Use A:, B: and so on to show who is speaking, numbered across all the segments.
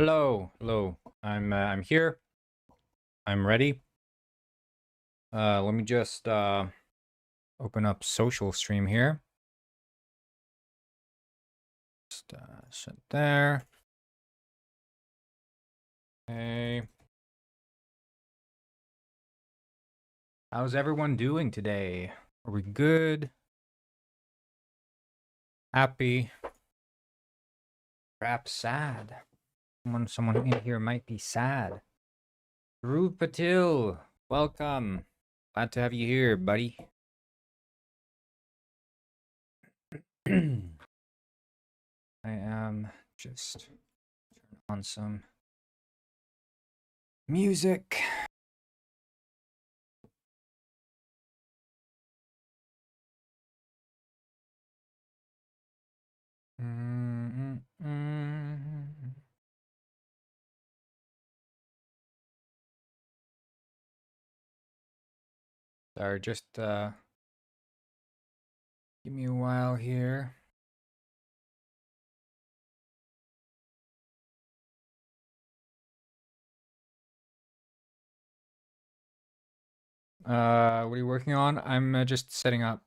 A: Hello. I'm here. I'm ready. Let me just open up social stream here. Just sit there. Okay. How's everyone doing today? Are we good? Happy? Perhaps sad? Someone in here might be sad. Dhruv Patil, welcome. Glad to have you here, buddy. I am just turn on some music. Sorry, just give me a while here. What are you working on? I'm just setting up.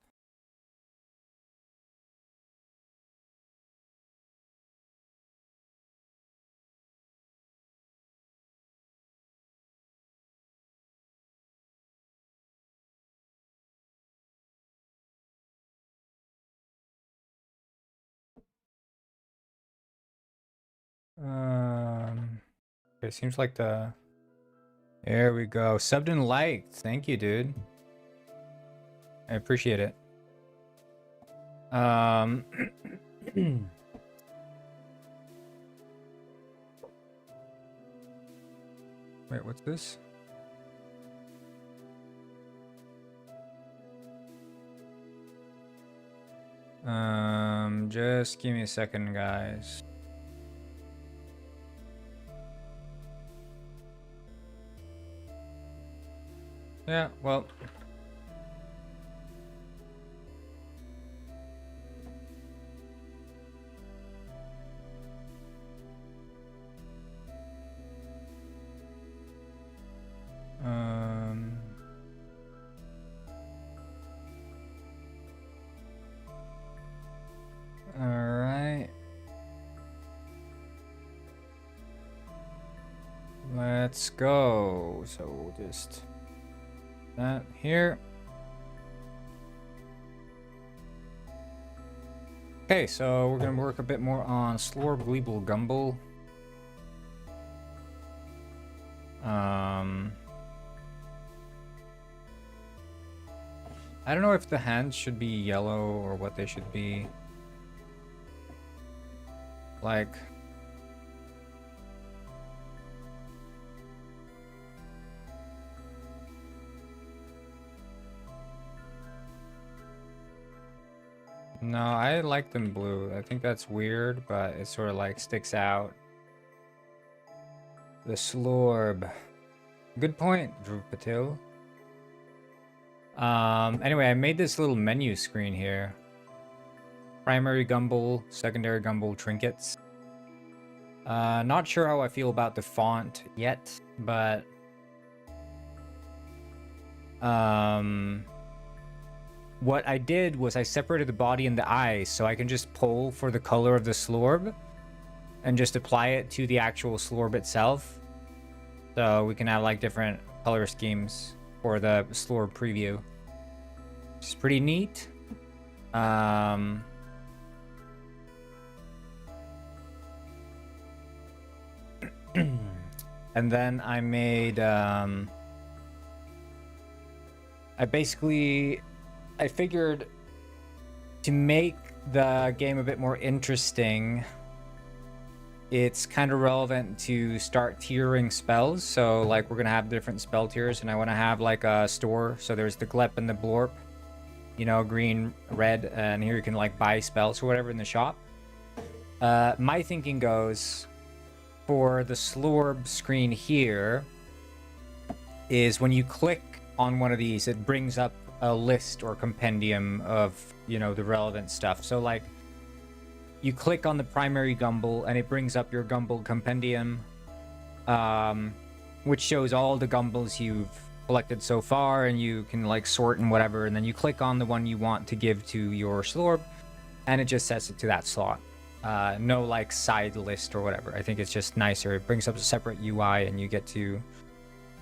A: Okay, seems like there we go. Subbed and liked. Thank you, dude. I appreciate it. Wait, what's this? Just give me a second, guys. Yeah, well. All right. Let's go. So we'll just that here. Okay, so we're gonna work a bit more on Slorb Gleeble Gumble. I don't know if the hands should be yellow or what they should be. Like, no, I like them blue. I think that's weird, but it sort of like sticks out. The Slorb. Good point, Dhruv Patil. Anyway, I made this little menu screen here. Primary Gumble, secondary Gumble trinkets. Not sure how I feel about the font yet, but what I did was I separated the body and the eyes so I can just pull for the color of the Slorb and just apply it to the actual Slorb itself. So we can have like different color schemes for the Slorb preview. It's pretty neat. And then I made I figured to make the game a bit more interesting, it's kind of relevant to start tiering spells. So like we're gonna have different spell tiers, and I want to have like a store. So there's the Glep and the Blorp, you know, green, red, and here you can like buy spells or whatever in the shop. My thinking goes for the Slorb screen here is when you click on one of these, it brings up a list or compendium of, you know, the relevant stuff. So like you click on the primary Gumble and it brings up your Gumble compendium, which shows all the Gumbles you've collected so far, and you can like sort and whatever, and then you click on the one you want to give to your Slorb, and it just sets it to that slot. No like side list or whatever. I think it's just nicer. It brings up a separate UI and you get to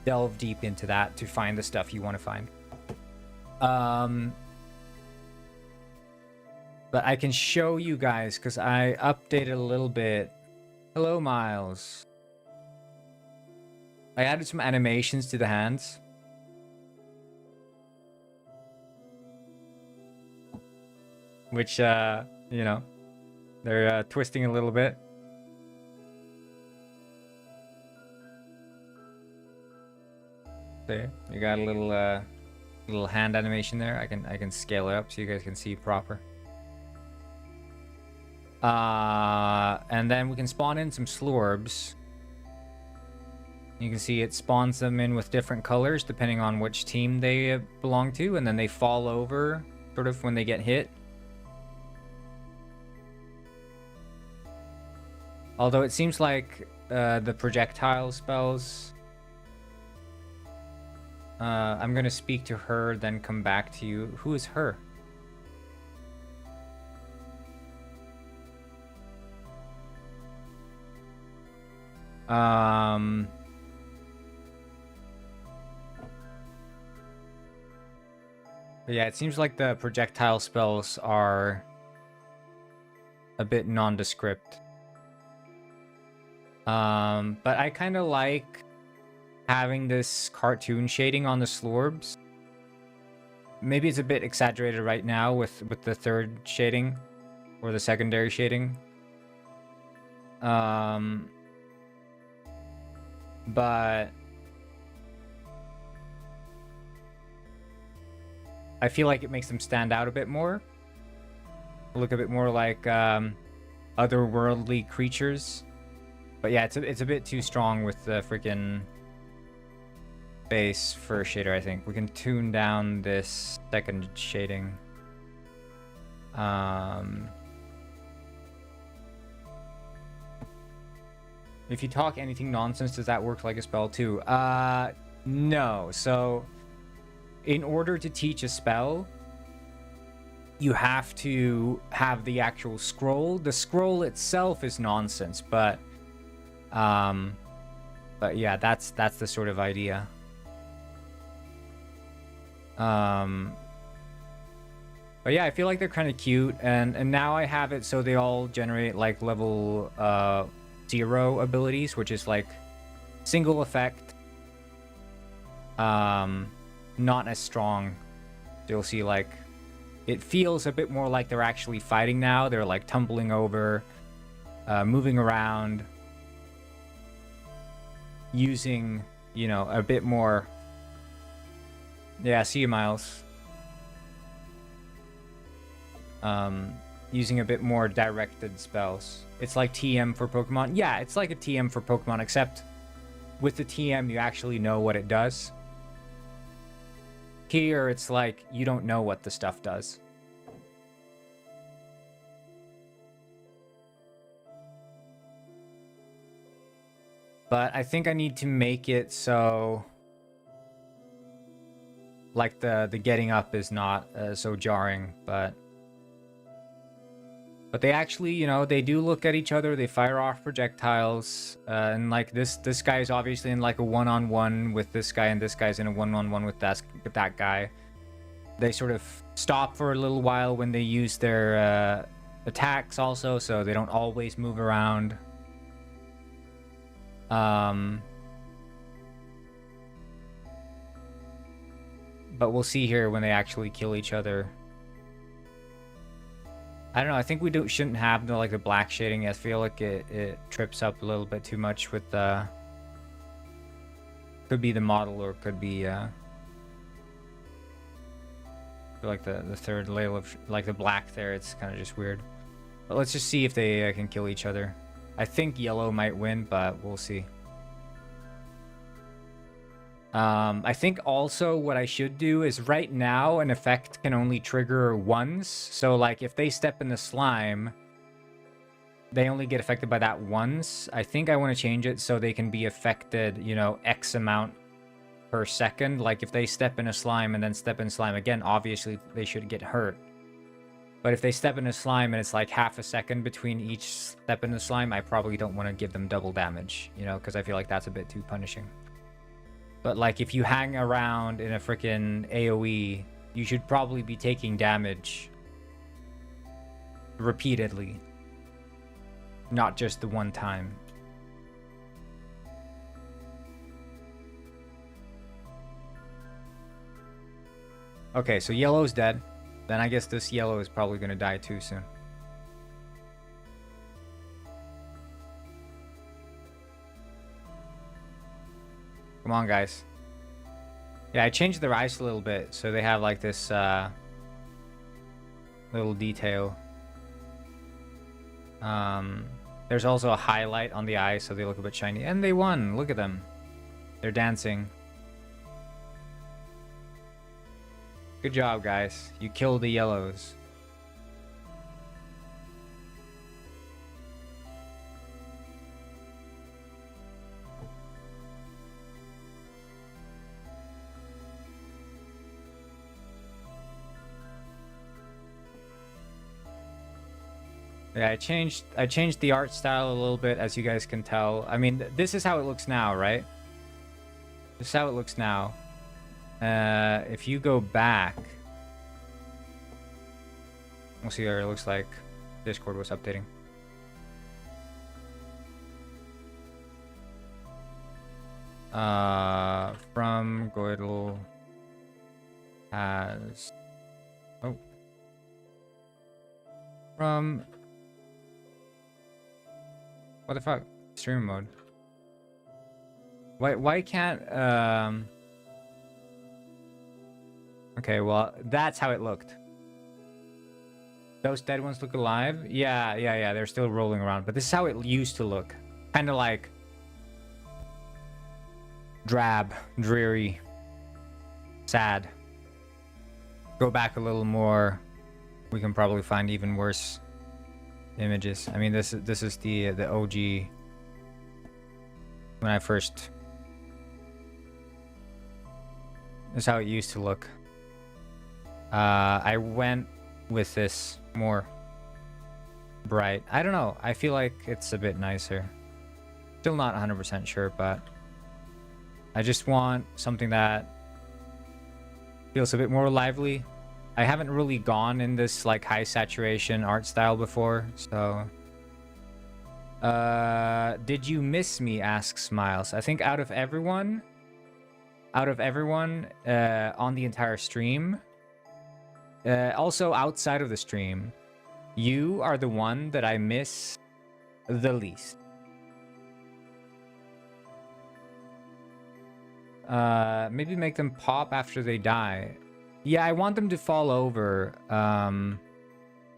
A: delve deep into that to find the stuff you want to find. But I can show you guys because I updated a little bit. Hello, Miles. I added some animations to the hands. Which, you know, they're twisting a little bit. There, you got a little hand animation there. I can scale it up so you guys can see proper. And then we can spawn in some Slorbs. You can see it spawns them in with different colors depending on which team they belong to, and then they fall over sort of when they get hit. Although it seems like the projectile spells... I'm gonna speak to her, then come back to you. Who is her? But yeah, it seems like the projectile spells are a bit nondescript. But I kind of like having this cartoon shading on the Slorbs. Maybe it's a bit exaggerated right now with the third shading or the secondary shading. But I feel like it makes them stand out a bit more. Look a bit more like otherworldly creatures. But yeah, it's a bit too strong with the freaking base fur shader, I think. We can tune down this second shading. If you talk anything nonsense, does that work like a spell too? No. So, in order to teach a spell, you have to have the actual scroll. The scroll itself is nonsense, but yeah, that's the sort of idea. But yeah, I feel like they're kind of cute, and now I have it so they all generate like level 0 abilities, which is like single effect, not as strong. You'll see like it feels a bit more like they're actually fighting now. They're like tumbling over, moving around, using, you know, a bit more. Yeah, see you, Miles. Using a bit more directed spells. It's like TM for Pokemon. Yeah, it's like a TM for Pokemon, except with the TM, you actually know what it does. Here, it's like you don't know what the stuff does. But I think I need to make it so like the getting up is not so jarring, but they actually, you know, they do look at each other, they fire off projectiles, and like this guy is obviously in like a one-on-one with this guy, and this guy's in a one-on-one with that guy. They sort of stop for a little while when they use their attacks also, so they don't always move around. But we'll see here when they actually kill each other. I don't know. I think we shouldn't have the the black shading. I feel like it trips up a little bit too much with the. Could be the model, or could be I feel like the third layer of like the black there. It's kind of just weird. But let's just see if they can kill each other. I think yellow might win, but we'll see. I think also what I should do is right now an effect can only trigger once. So like if they step in the slime, they only get affected by that once. I think I want to change it so they can be affected, you know, X amount per second. Like if they step in a slime and then step in slime again, obviously they should get hurt. But if they step in a slime and it's like half a second between each step in the slime, I probably don't want to give them double damage, you know, because I feel like that's a bit too punishing. But like if you hang around in a freaking AoE, you should probably be taking damage repeatedly, not just the one time. Okay, so yellow's dead. Then I guess this yellow is probably going to die too soon. Come on, guys. Yeah, I changed their eyes a little bit, so they have like this little detail. There's also a highlight on the eyes, so they look a bit shiny. And they won! Look at them. They're dancing. Good job, guys. You killed the yellows. Yeah, I changed the art style a little bit, as you guys can tell. I mean, this is how it looks now, right? This is how it looks now. If you go back, we'll see what it looks like. Discord was updating. From Goidel has... Oh. From... What the fuck? Stream mode. Why can't... Okay, well, that's how it looked. Those dead ones look alive? Yeah, they're still rolling around. But this is how it used to look. Kind of like... drab, dreary, sad. Go back a little more. We can probably find even worse images. I mean, this is the OG when I first... This is how it used to look. I went with this more bright. I don't know. I feel like it's a bit nicer. Still not 100% sure, but I just want something that feels a bit more lively. I haven't really gone in this like high saturation art style before, so... Did you miss me? Asks Smiles. I think out of everyone on the entire stream, also outside of the stream, you are the one that I miss the least. Maybe make them pop after they die. Yeah, I want them to fall over and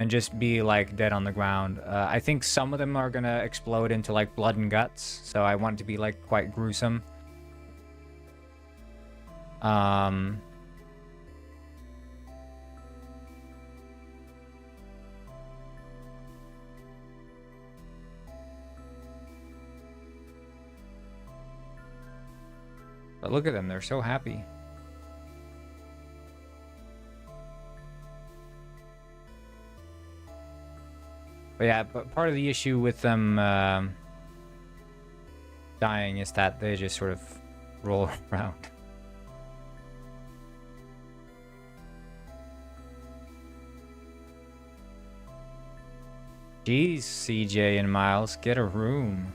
A: just be like dead on the ground. I think some of them are gonna explode into like blood and guts, so I want it to be like quite gruesome. But look at them, they're so happy. But yeah, but part of the issue with them dying is that they just sort of roll around. Jeez, CJ and Miles, get a room.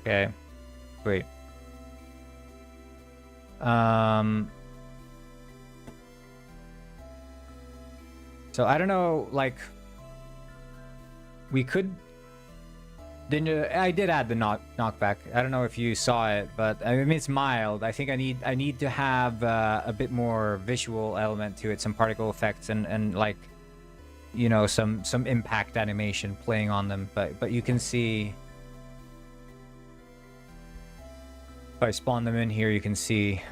A: Okay, wait. So I don't know, like, we could... I did add the knockback. I don't know if you saw it, but I mean, it's mild. I think I need to have a bit more visual element to it, some particle effects and like, you know, some impact animation playing on them. But you can see, if I spawn them in here, you can see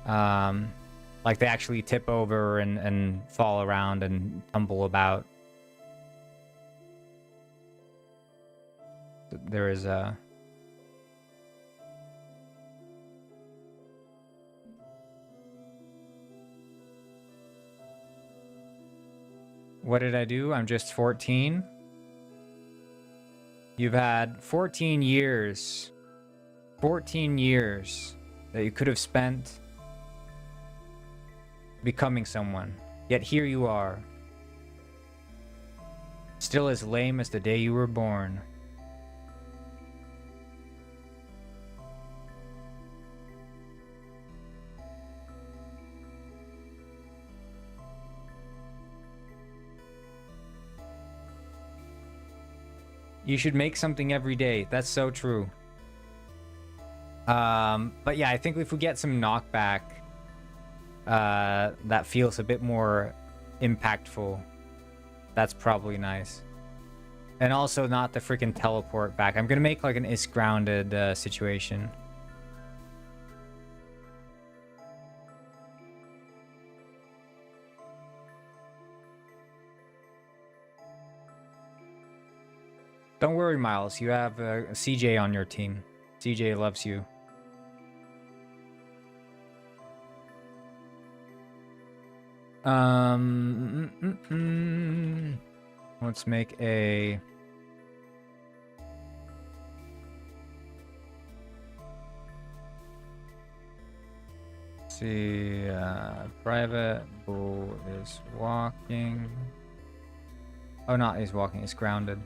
A: Like they actually tip over and fall around and tumble about. There is a... What did I do? I'm just 14. You've had 14 years. 14 years that you could have spent becoming someone. Yet here you are. Still as lame as the day you were born. You should make something every day. That's so true. But yeah, I think if we get some knockback, that feels a bit more impactful. That's probably nice. And also not the freaking teleport back. I'm gonna make like an is grounded situation. Don't worry, Miles. You have CJ on your team. CJ loves you. Let's make a... Let's see, private bull is walking. Oh, not he's walking, he's grounded.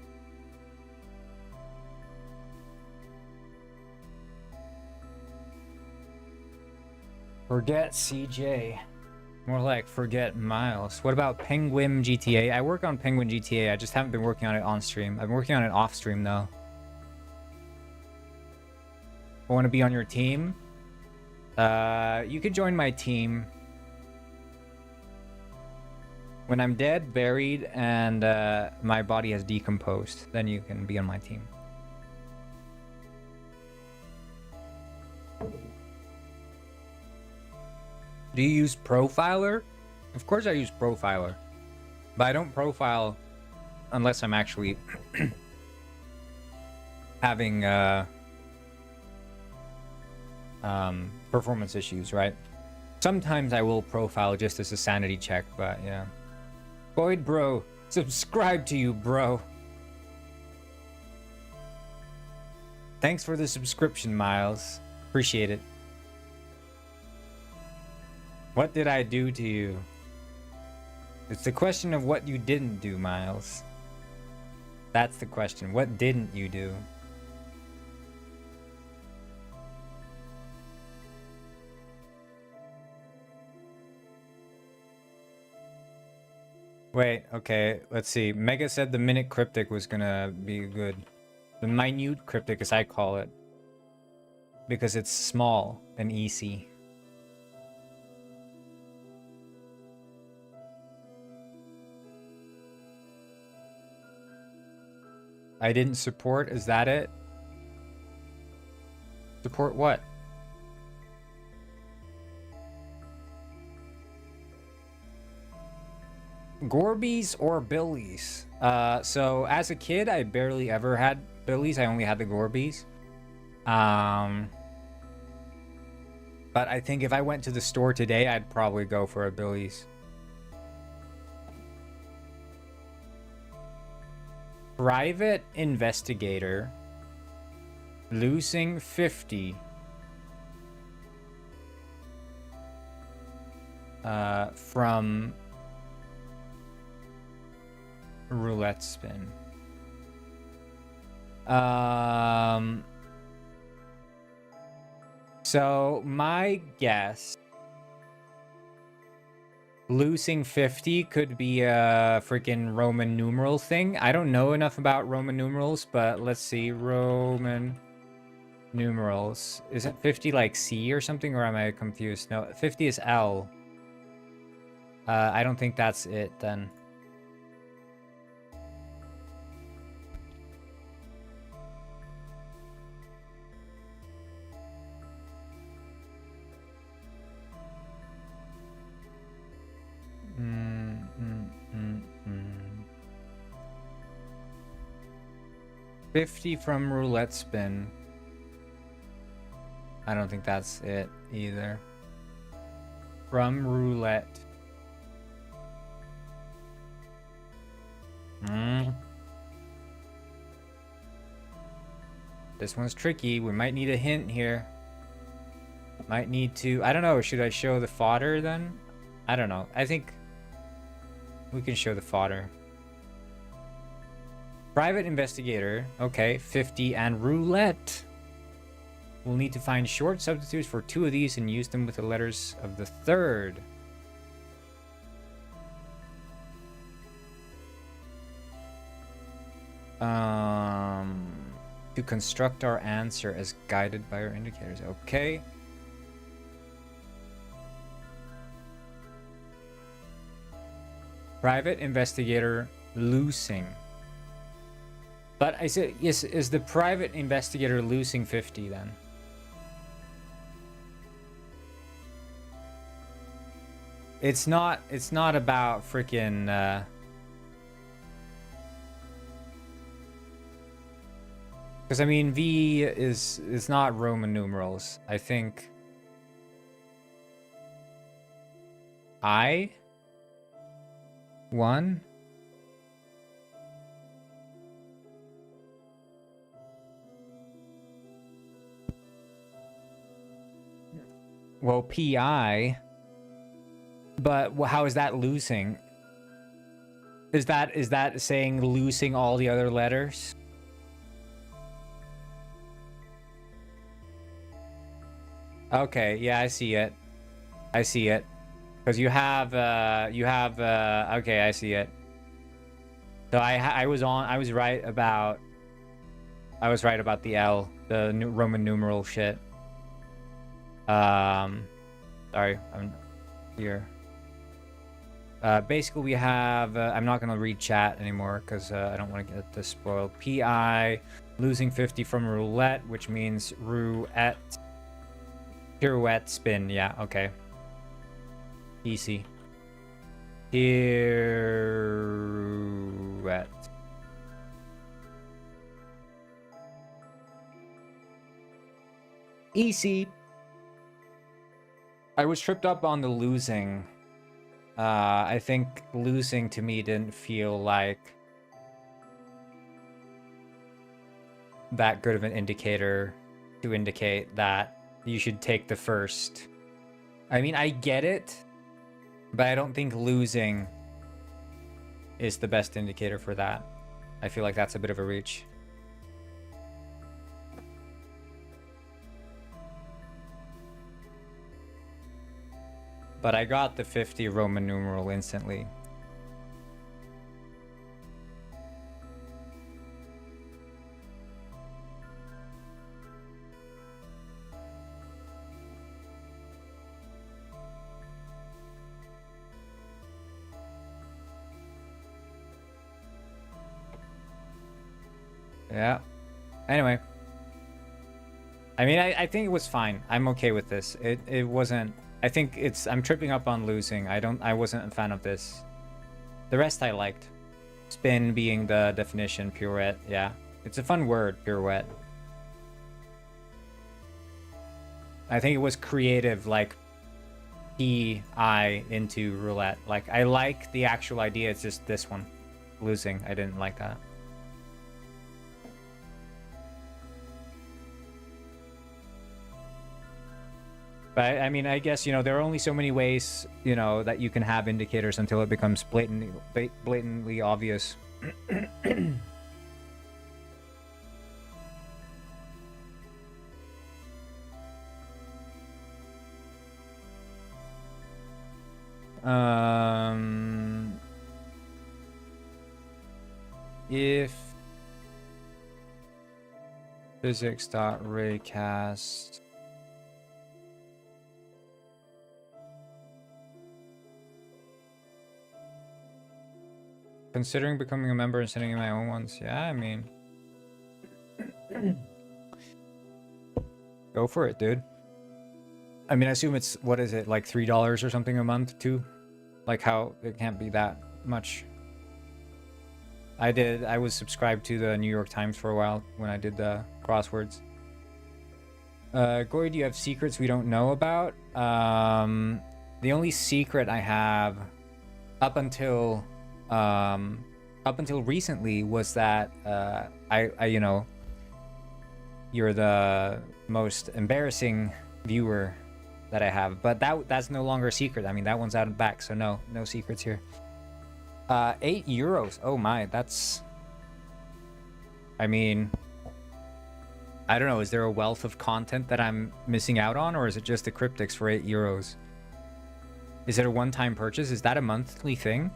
A: Forget CJ. More like forget Miles. What about Penguin GTA? I work on Penguin GTA. I just haven't been working on it on stream. I've been working on it off stream though. I want to be on your team. You could join my team when I'm dead, buried, and my body has decomposed. Then you can be on my team. Do you use Profiler? Of course I use Profiler. But I don't profile unless I'm actually having performance issues, right? Sometimes I will profile just as a sanity check, but yeah. Boyd, bro. Subscribe to you, bro. Thanks for the subscription, Miles. Appreciate it. What did I do to you? It's the question of what you didn't do, Miles. That's the question. What didn't you do? Wait, okay, let's see. Mega said the minute cryptic was gonna be good. The minute cryptic, as I call it. Because it's small and easy. I didn't support, is that it? Support what? Gorbies or Billies? So as a kid, I barely ever had Billies. I only had the Gorbies. But I think if I went to the store today, I'd probably go for a Billies. Private investigator losing 50 from roulette spin. So my guess, losing 50 could be a freaking Roman numeral thing. I don't know enough about Roman numerals, but let's see. Roman numerals. Isn't 50 like C or something, or am I confused? No, 50 is L. I don't think that's it then. 50 from roulette spin. I don't think that's it either. From roulette. This one's tricky. We might need a hint here. Might need to... I don't know. Should I show the fodder then? I don't know. I think we can show the fodder. Private investigator. Okay, 50 and roulette. We'll need to find short substitutes for 2 of these and use them with the letters of the third. To construct our answer as guided by our indicators. Okay. Private investigator losing. But I said, yes, is the private investigator losing 50 then? It's not about freaking because I mean V is not Roman numerals. I think I 1. Well, PI, but how is that losing? Is that saying losing all the other letters? Okay, yeah, I see it. I see it. Because you have okay, I see it. So I was right about the L, the Roman numeral shit. Sorry, I'm here. Basically we have, I'm not gonna read chat anymore because I don't want to get this spoiled. PI, losing 50 from roulette, which means pirouette spin, yeah, okay. Easy. Pirouette. Easy. I was tripped up on the losing. I think losing to me didn't feel like that good of an indicator to indicate that you should take the first. I mean, I get it, but I don't think losing is the best indicator for that. I feel like that's a bit of a reach. But I got the 50 Roman numeral instantly. Yeah. Anyway. I mean, I think it was fine. I'm okay with this. It wasn't... I think I'm tripping up on losing. I wasn't a fan of this. The rest I liked. Spin being the definition, pirouette, yeah. It's a fun word, pirouette. I think it was creative, like P-I into roulette. Like, I like the actual idea, it's just this one. Losing, I didn't like that. But I mean, I guess, you know, there are only so many ways, you know, that you can have indicators until it becomes blatantly obvious. If physics.raycast considering becoming a member and sending in my own ones. Yeah, I mean, go for it, dude. I mean, I assume it's, what is it, like $3 or something a month too? Like, how it can't be that much. I was subscribed to the New York Times for a while when I did the crosswords. Gory, do you have secrets we don't know about? The only secret I have up until recently was that I you know, you're the most embarrassing viewer that I have, but that's no longer a secret. I mean, that one's out and back, so no secrets here. 8 euros. Oh my, that's... I mean, I don't know. Is there a wealth of content that I'm missing out on, or is it just the cryptics for 8 euros? Is it a one-time purchase? Is that a monthly thing?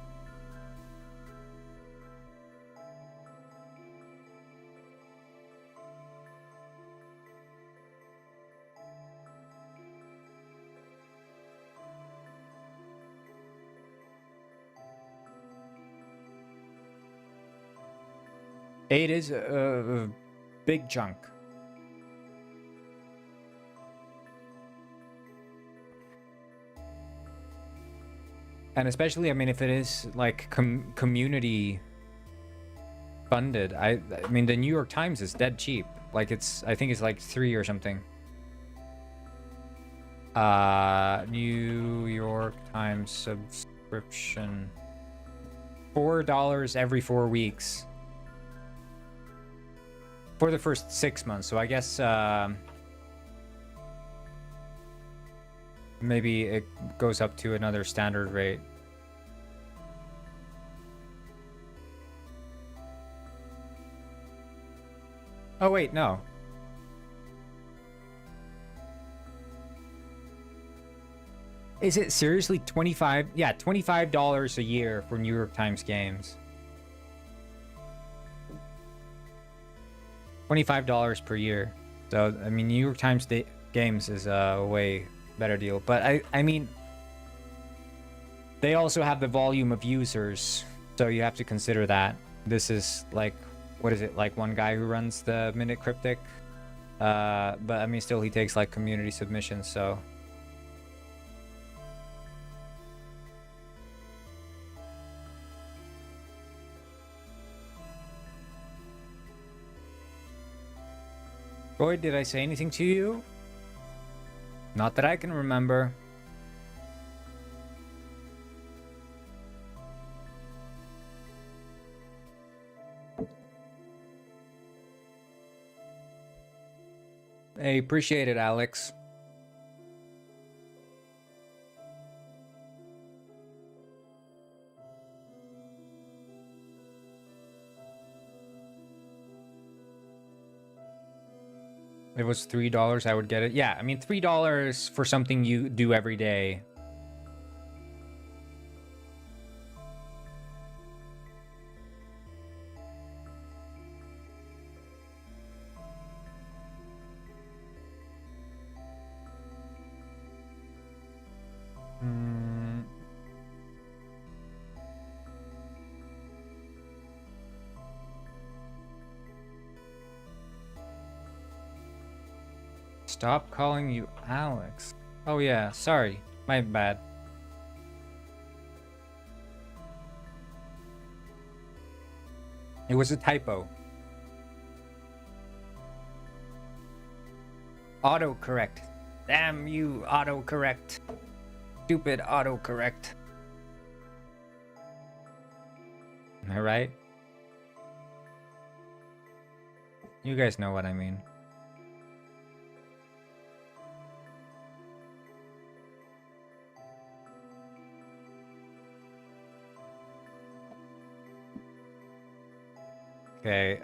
A: Eight is a big chunk. And especially, I mean, if it is like community funded, I mean, the New York Times is dead cheap. Like I think it's like 3 or something. New York Times subscription. $4 every 4 weeks. For the first 6 months, so I guess maybe it goes up to another standard rate. Oh wait, no. Is it seriously 25? Yeah, $25 a year for New York Times games. $25 per year. So, I mean, New York Times games is a way better deal. But I mean, they also have the volume of users. So you have to consider that. This is like, what is it? Like one guy who runs the Minute Cryptic. But I mean, still he takes like community submissions, so. Roy, did I say anything to you? Not that I can remember. Hey, appreciate it, Alex. If it was $3, I would get it. Yeah, I mean, $3 for something you do every day. Stop calling you Alex. Oh yeah, sorry. My bad. It was a typo. Autocorrect. Damn you, autocorrect. Stupid autocorrect. Am I right? You guys know what I mean. Okay,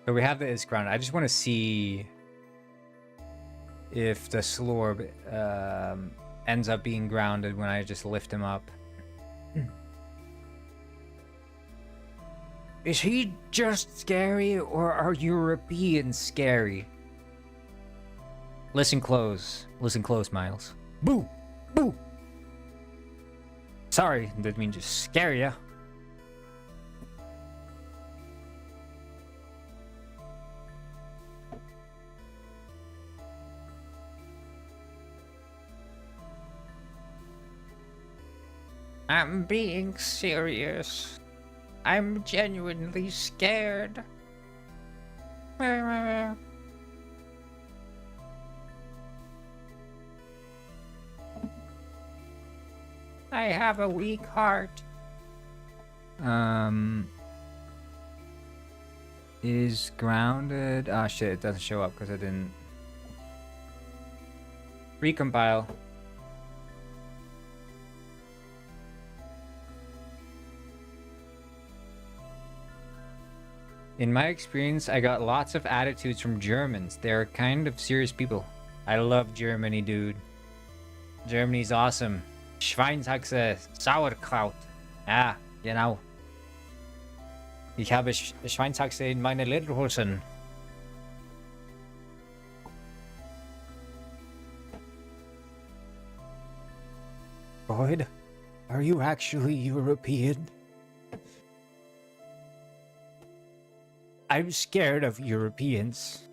A: so we have the is grounded. I just want to see if the Slorb ends up being grounded when I just lift him up. Is he just scary, or are Europeans scary? Listen close. Listen close, Miles. Boo! Boo! Sorry, didn't mean to scare ya. I'm being serious. I'm genuinely scared. I have a weak heart. Is grounded. Ah, shit, it doesn't show up because I didn't recompile. In my experience, I got lots of attitudes from Germans. They're kind of serious people. I love Germany, dude. Germany's awesome. Schweinshaxe, Sauerkraut. Ja, genau. Ich habe Schweinshaxe in meine Lederhosen. Boyd, are you actually European? I'm scared of Europeans.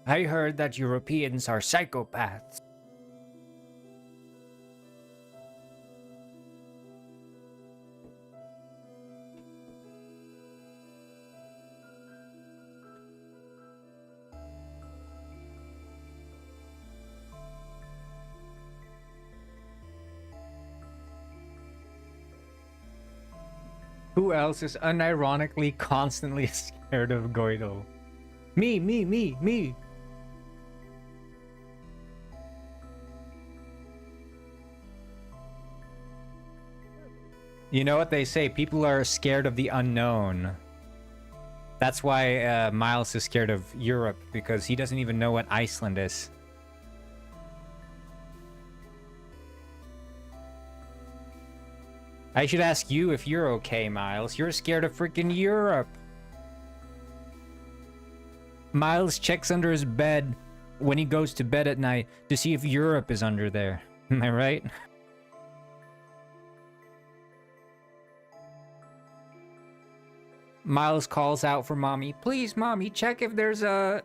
A: I heard that Europeans are psychopaths. Who else is unironically constantly scared of Goido? Me. You know what they say, people are scared of the unknown. That's why Miles is scared of Europe, because he doesn't even know what Iceland is. I should ask you if you're okay, Miles. You're scared of freaking Europe. Miles checks under his bed when he goes to bed at night to see if Europe is under there. Am I right? Miles calls out for mommy. Please, mommy, check if there's a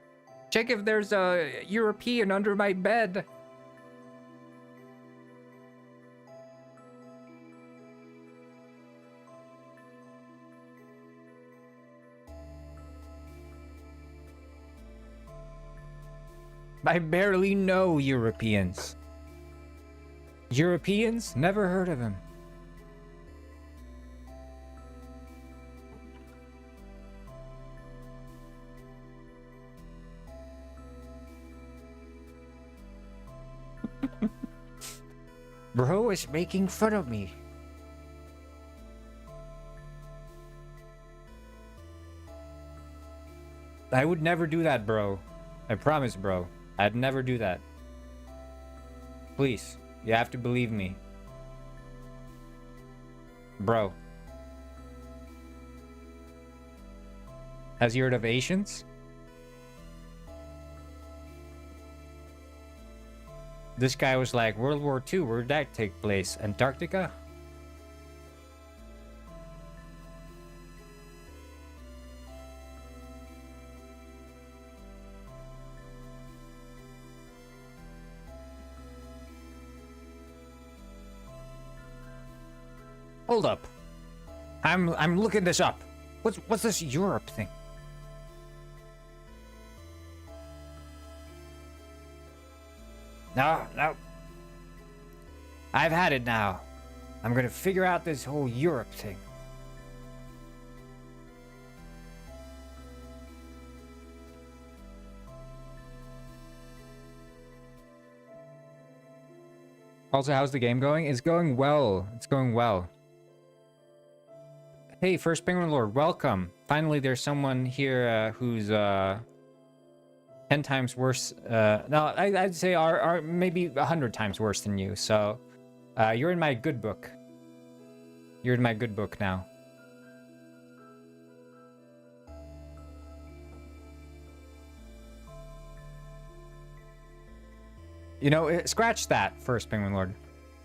A: European under my bed. I barely know Europeans. Europeans? Never heard of him. Bro is making fun of me. I would never do that, bro. I promise, bro. I'd never do that. Please, you have to believe me. Bro. Has you heard of Asians? This guy was like, World War II, where'd that take place? Antarctica? Hold up. I'm looking this up. What's this Europe thing? No. I've had it now. I'm gonna figure out this whole Europe thing. Also, how's the game going? It's going well. It's going well. Hey, First Penguin Lord, welcome. Finally, there's someone here who's 10 times worse. No, I'd say are maybe 100 times worse than you. So, you're in my good book. You're in my good book now. You know, scratch that, First Penguin Lord.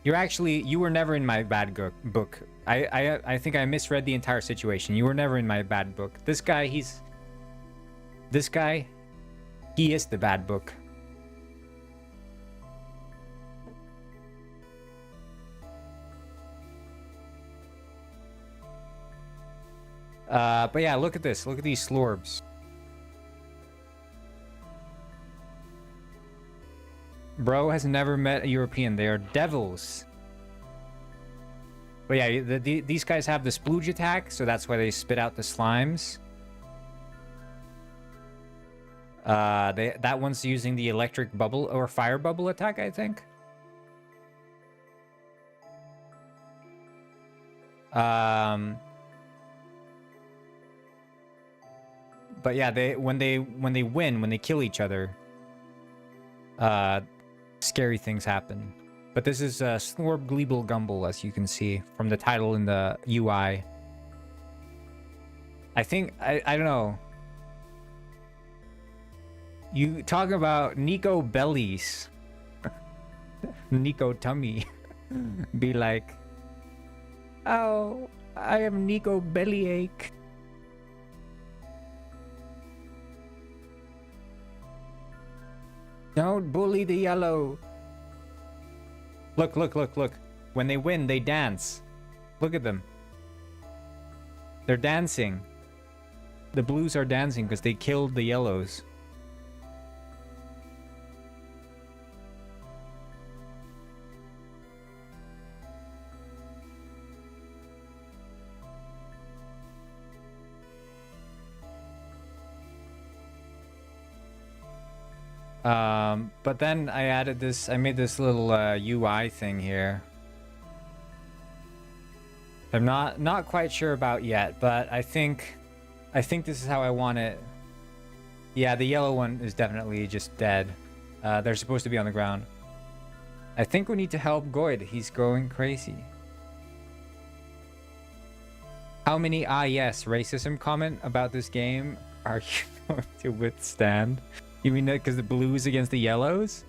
A: You were never in my bad book. I think I misread the entire situation. You were never in my bad book. This guy, he is the bad book. But yeah, look at this. Look at these slorbs. Bro has never met a European. They are devils. But yeah, these guys have the splooge attack, so that's why they spit out the slimes. That one's using the electric bubble or fire bubble attack, I think. But yeah, when they kill each other, scary things happen. But this is Slorb Gleeble Gumble, as you can see from the title in the UI. I think I don't know. You talk about Nico bellies, Nico tummy. Be like, oh, I have Nico bellyache. Don't bully the yellow. Look, look, look, look. When they win, they dance. Look at them. They're dancing. The blues are dancing because they killed the yellows. But then I added this, I made this little UI thing here. I'm not quite sure about yet, but I think this is how I want it. Yeah, the yellow one is definitely just dead. They're supposed to be on the ground. I think we need to help Goid. He's going crazy. How many yes racism comment about this game are you going to withstand? You mean that because the blues against the yellows?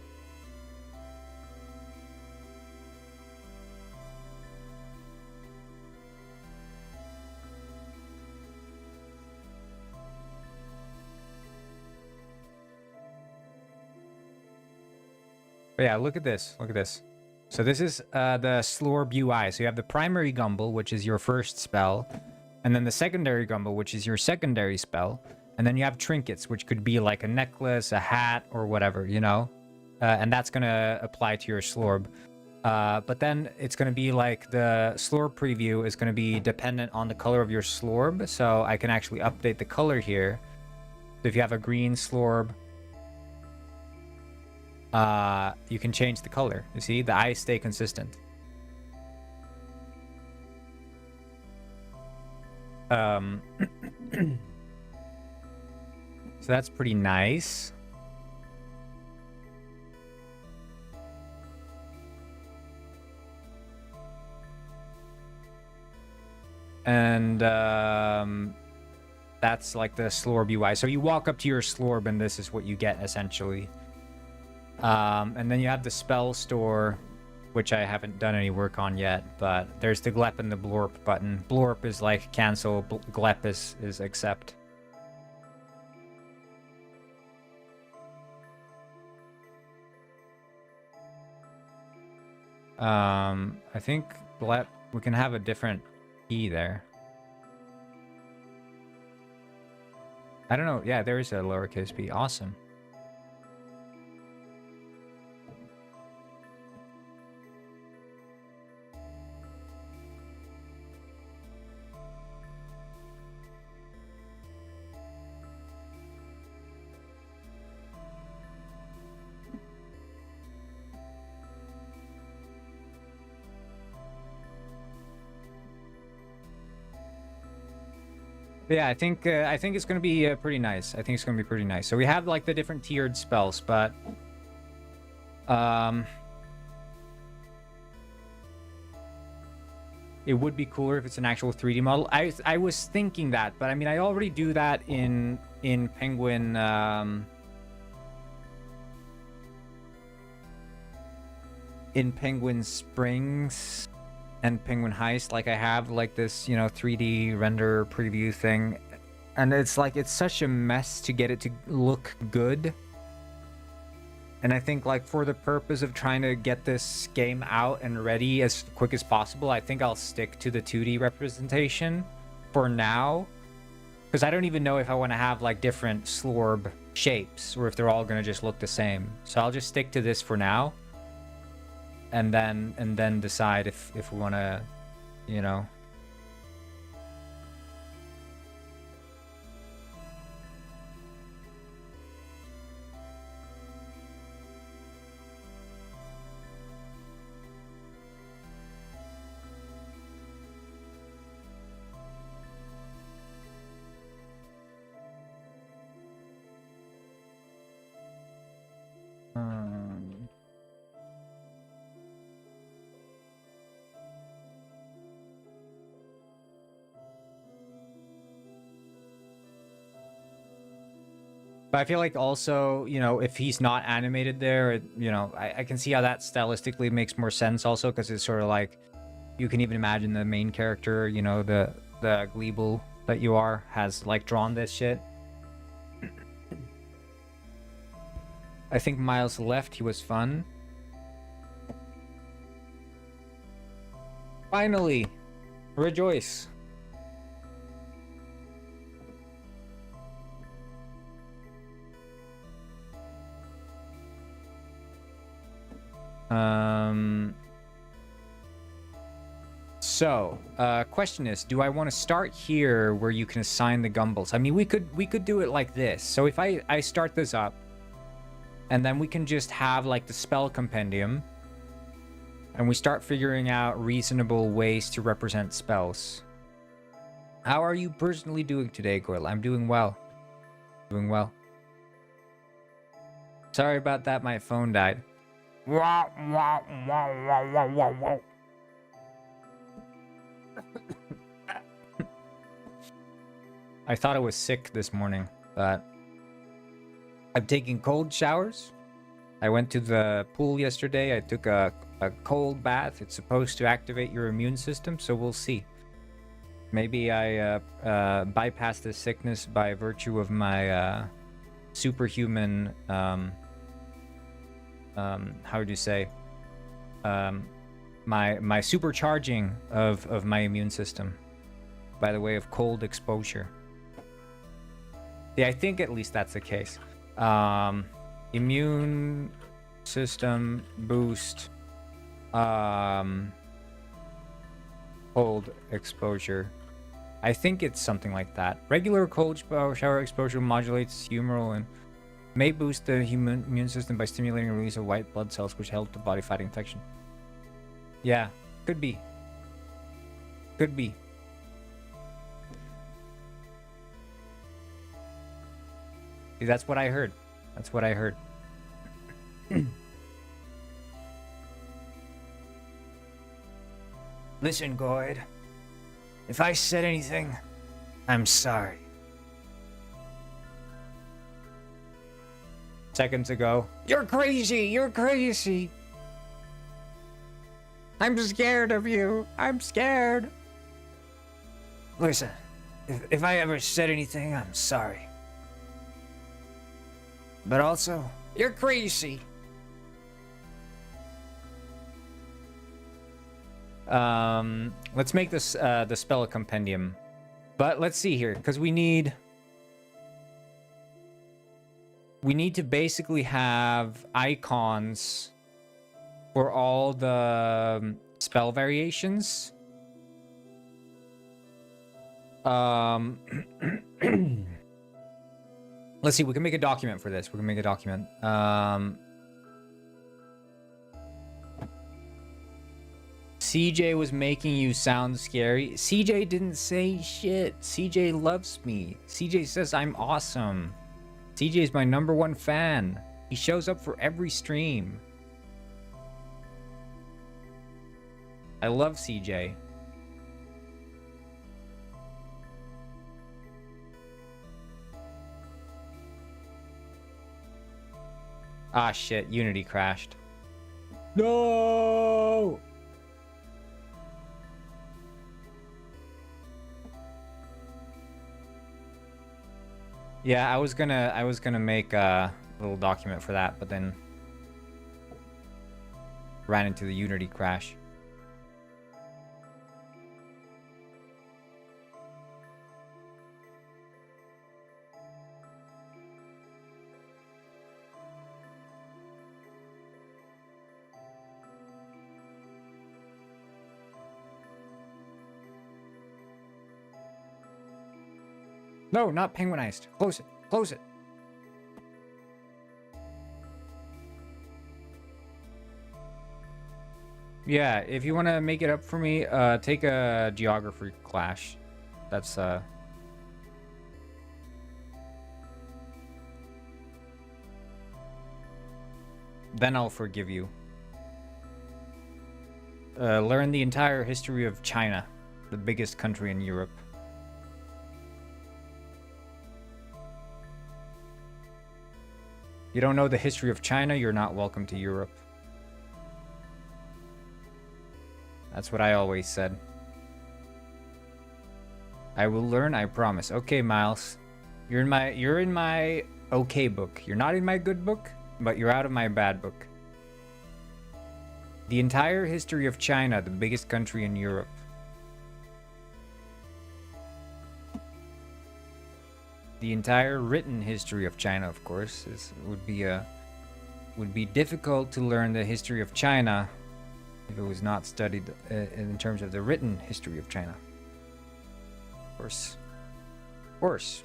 A: But yeah, look at this. Look at this. So this is the Slorb UI. So you have the primary Gumble, which is your first spell. And then the secondary Gumble, which is your secondary spell. And then you have trinkets, which could be like a necklace, a hat, or whatever, you know? And that's going to apply to your Slorb. But then it's going to be like the Slorb preview is going to be dependent on the color of your Slorb. So I can actually update the color here. So if you have a green Slorb, you can change the color. You see, the eyes stay consistent. So that's pretty nice. And that's like the Slorb UI. So you walk up to your Slorb and this is what you get essentially. And then you have the spell store, which I haven't done any work on yet, but there's the Glep and the Blorp button. Blorp is like cancel, Glep is accept. I think Glep, we can have a different key there. I don't know. Yeah, there is a lowercase p. Awesome. Yeah, I think it's gonna be pretty nice. I think it's gonna be pretty nice. So we have like the different tiered spells, but it would be cooler if it's an actual 3D model. I was thinking that, but I mean I already do that in Penguin Springs and Penguin Heist. Like I have like this, you know, 3D render preview thing, and it's like it's such a mess to get it to look good. And I think like for the purpose of trying to get this game out and ready as quick as possible, I think I'll stick to the 2D representation for now. Because I don't even know if I want to have like different slorb shapes or if they're all going to just look the same. So I'll just stick to this for now. And then decide if we want to, you know. But I feel like also, you know, if he's not animated there, you know, I can see how that stylistically makes more sense also, because it's sort of like, you can even imagine the main character, you know, the Gleeble that you are, has like drawn this shit. I think Miles left, he was fun. Finally! Rejoice! So, question is, do I want to start here where you can assign the gumballs? I mean, we could do it like this. So if I start this up, and then we can just have like the spell compendium, and we start figuring out reasonable ways to represent spells. How are you personally doing today, Goyle? I'm doing well. Doing well. Sorry about that, my phone died. I thought I was sick this morning, but I'm taking cold showers. I went to the pool yesterday. I took a cold bath. It's supposed to activate your immune system, so we'll see. Maybe I bypass this sickness by virtue of my superhuman, how would you say, my supercharging of my immune system by the way of cold exposure. Yeah, I think at least that's the case. Immune system boost, cold exposure. I think it's something like that. Regular cold shower exposure modulates humoral and may boost the human immune system by stimulating the release of white blood cells, which help the body fight infection. Yeah, could be. Could be. See, that's what I heard. That's what I heard. Listen, Goyd. If I said anything, I'm sorry. Seconds ago, you're crazy! You're crazy! I'm scared of you! I'm scared! Listen, if I ever said anything, I'm sorry. But also, you're crazy! Let's make this the spell compendium. But let's see here, because we need to basically have icons for all the spell variations. Let's see, we can make a document for this. We can make a document. CJ was making you sound scary. CJ didn't say shit. CJ loves me. CJ says I'm awesome. CJ is my #1 fan. He shows up for every stream. I love CJ. Ah, shit. Unity crashed. No! Yeah, I was gonna make a little document for that, but then ran into the Unity crash. No, not penguinized. Close it. Close it. Yeah, if you want to make it up for me, take a geography clash. That's, then I'll forgive you. Learn the entire history of China, the biggest country in Europe. You don't know the history of China, you're not welcome to Europe. That's what I always said. I will learn, I promise. Okay, Miles. You're in my okay book. You're not in my good book, but you're out of my bad book. The entire history of China, the biggest country in Europe. The entire written history of China, of course, would be difficult to learn the history of China if it was not studied in terms of the written history of China. Of course. Of course.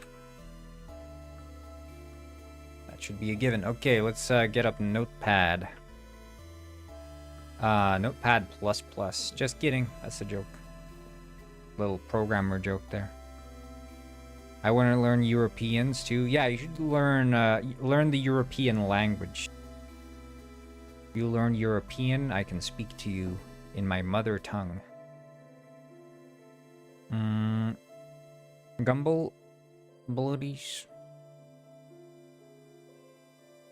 A: That should be a given. Okay, let's get up Notepad. Notepad++. Just kidding. That's a joke. Little programmer joke there. I want to learn Europeans too. Yeah, you should learn the European language. If you learn European, I can speak to you in my mother tongue. Gumball abilities.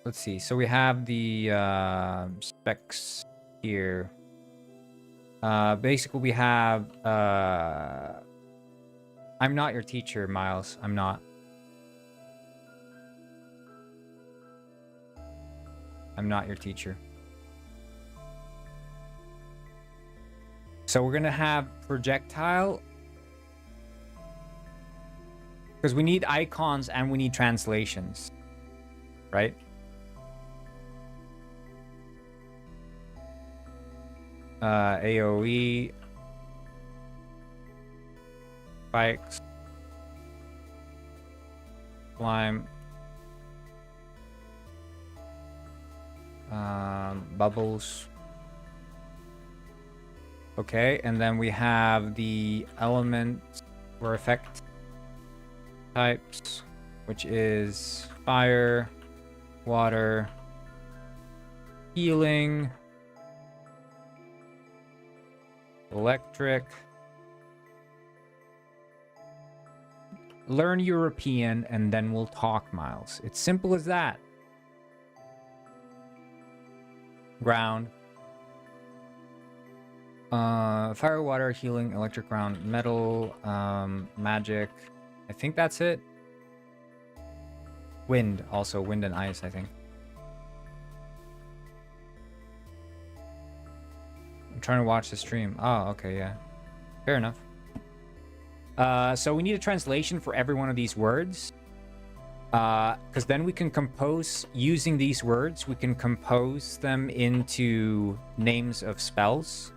A: Let's see. So we have the specs here. Basically, we have I'm not your teacher, Miles. I'm not. I'm not your teacher. So we're gonna have projectile. Because we need icons and we need translations. Right? AoE. Spikes. Slime. Bubbles. Okay, and then we have the elements or effect types, which is fire, water, healing, electric. Learn European and then we'll talk, Miles. It's simple as that. Ground. Fire, water, healing, electric, ground, metal, magic. I think that's it. Wind, also wind and ice, I think. I'm trying to watch the stream. Oh, okay, yeah. Fair enough. So we need a translation for every one of these words. Because then we can compose, using these words, we can compose them into names of spells.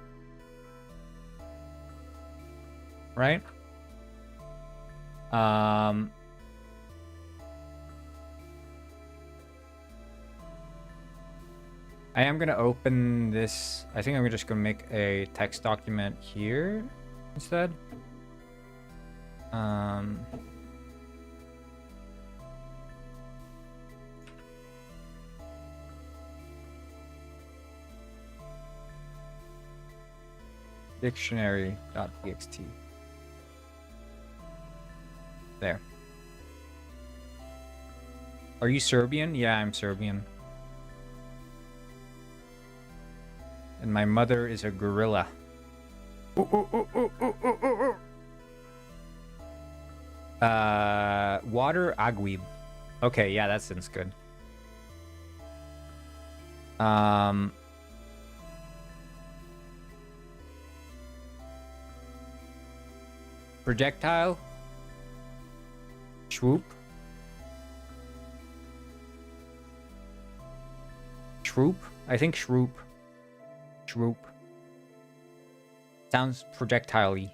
A: Right? I am going to open this. I think I'm just going to make a text document here instead. Dictionary.txt. There. Are you Serbian? Yeah, I'm Serbian. And my mother is a gorilla. Water Aguib. Okay, yeah, that sounds good. Projectile. Shroop. Shroop? I think shroop. Shroop. Sounds projectile-y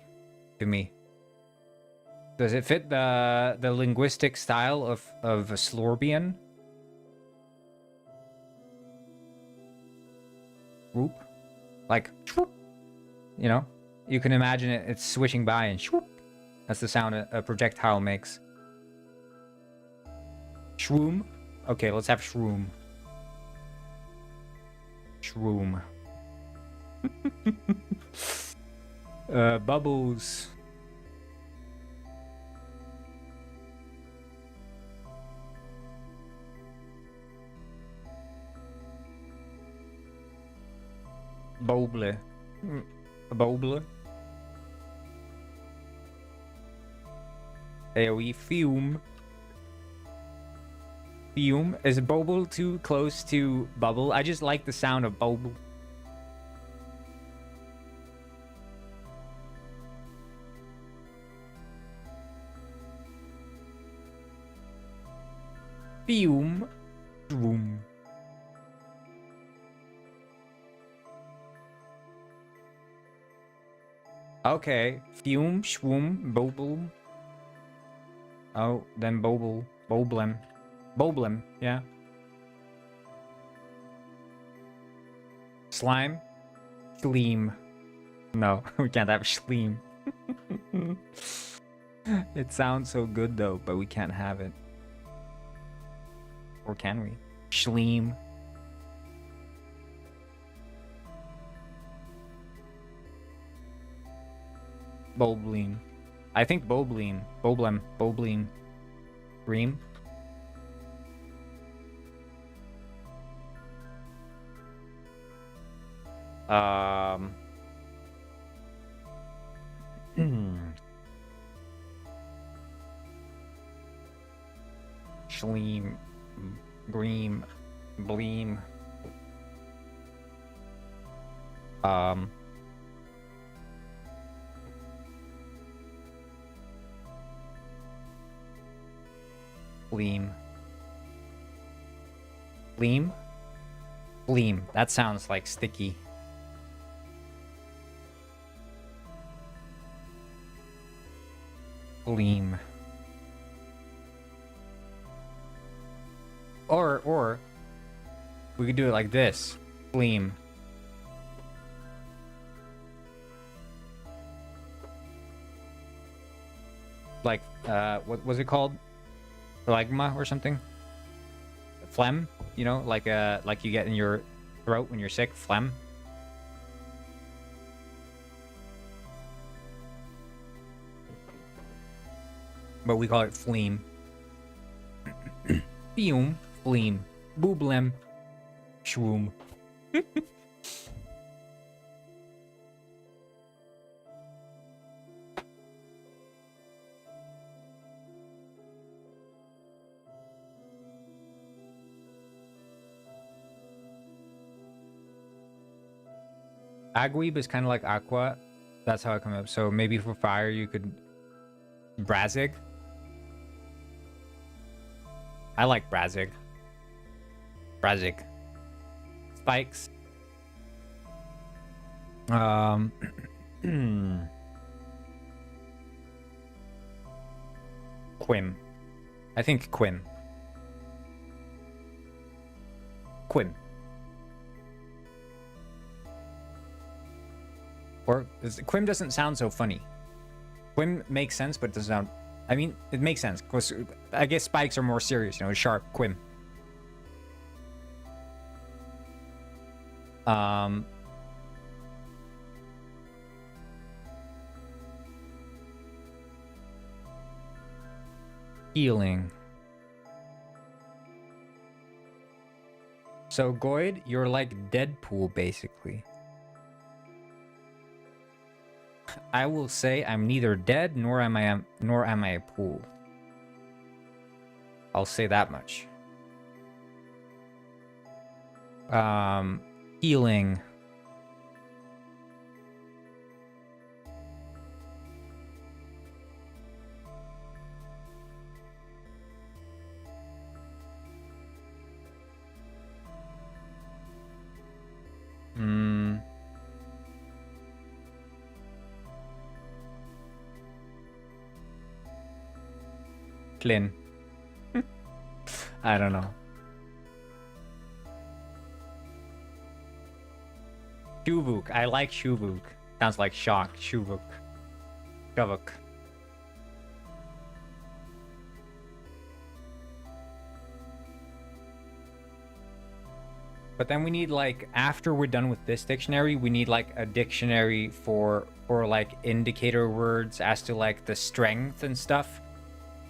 A: to me. Does it fit the linguistic style of a Slorbian? Whoop. Like, shwoop. You know? You can imagine it's swishing by and shwoop. That's the sound a projectile makes. Shroom? Okay, let's have shroom. Shroom. Bubbles. Boble. Boble. AoE fume. Fume. Is Bobble too close to bubble? I just like the sound of Bobble. Fume. Shroom. Okay. Fume, shwoom, bobble. Oh, then bobble. Boblem. Boblem, yeah. Slime. Schleem. No, we can't have schleem. It sounds so good though, but we can't have it. Or can we? Schleem. Bobleen. I think Bobleen. Boblem. Bobleen. Ream. Schleem. Bream. Bleem. Bleem. Bleem? Bleem. That sounds like sticky. Bleem. Or we could do it like this. Bleem. Like, what was it called? Phlegma or something? Phlegm, you know, like you get in your throat when you're sick, phlegm. But we call it phlegm. Fume, phlegm, booblem, shroom. Agweeb is kind of like aqua. That's how it comes up. So maybe for fire you could Brazig. I like Brazig. Brazig. Spikes. Quim. I think Quim. Quim. Or Quim doesn't sound so funny. Quim makes sense, but it doesn't sound. I mean, it makes sense because I guess spikes are more serious, you know, sharp. Quim. Healing. So Goyd, you're like Deadpool basically. I will say I'm neither dead nor am I a pool. I'll say that much. Healing. Brooklyn. I don't know. Shuvuk. I like Shuvuk. Sounds like shock. Shuvuk. Shavuk. But then we need, like, after we're done with this dictionary, we need like a dictionary for like indicator words as to like the strength and stuff.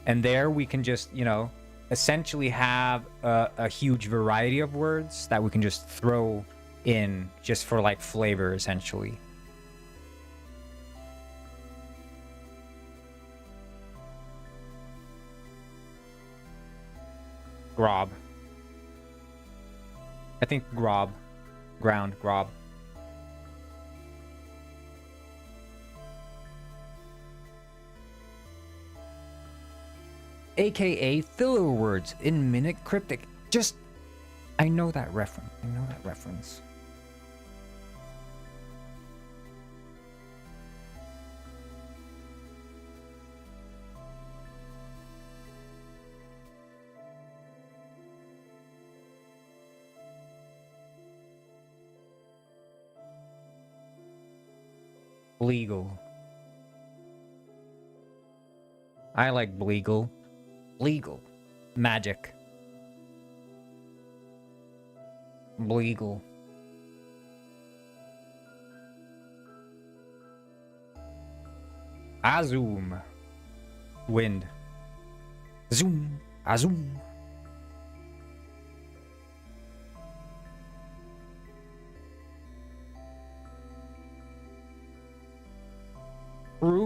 A: And there we can just, you know, essentially have a huge variety of words that we can just throw in just for like flavor, essentially. Grob. I think grob. Ground, grob. AKA filler words in Minute Cryptic. Just, I know that reference. I know that reference. Bleagle. I like Bleagle. Bleagle. Magic. Bleagle. Azoom. Wind. Zoom. Azoom.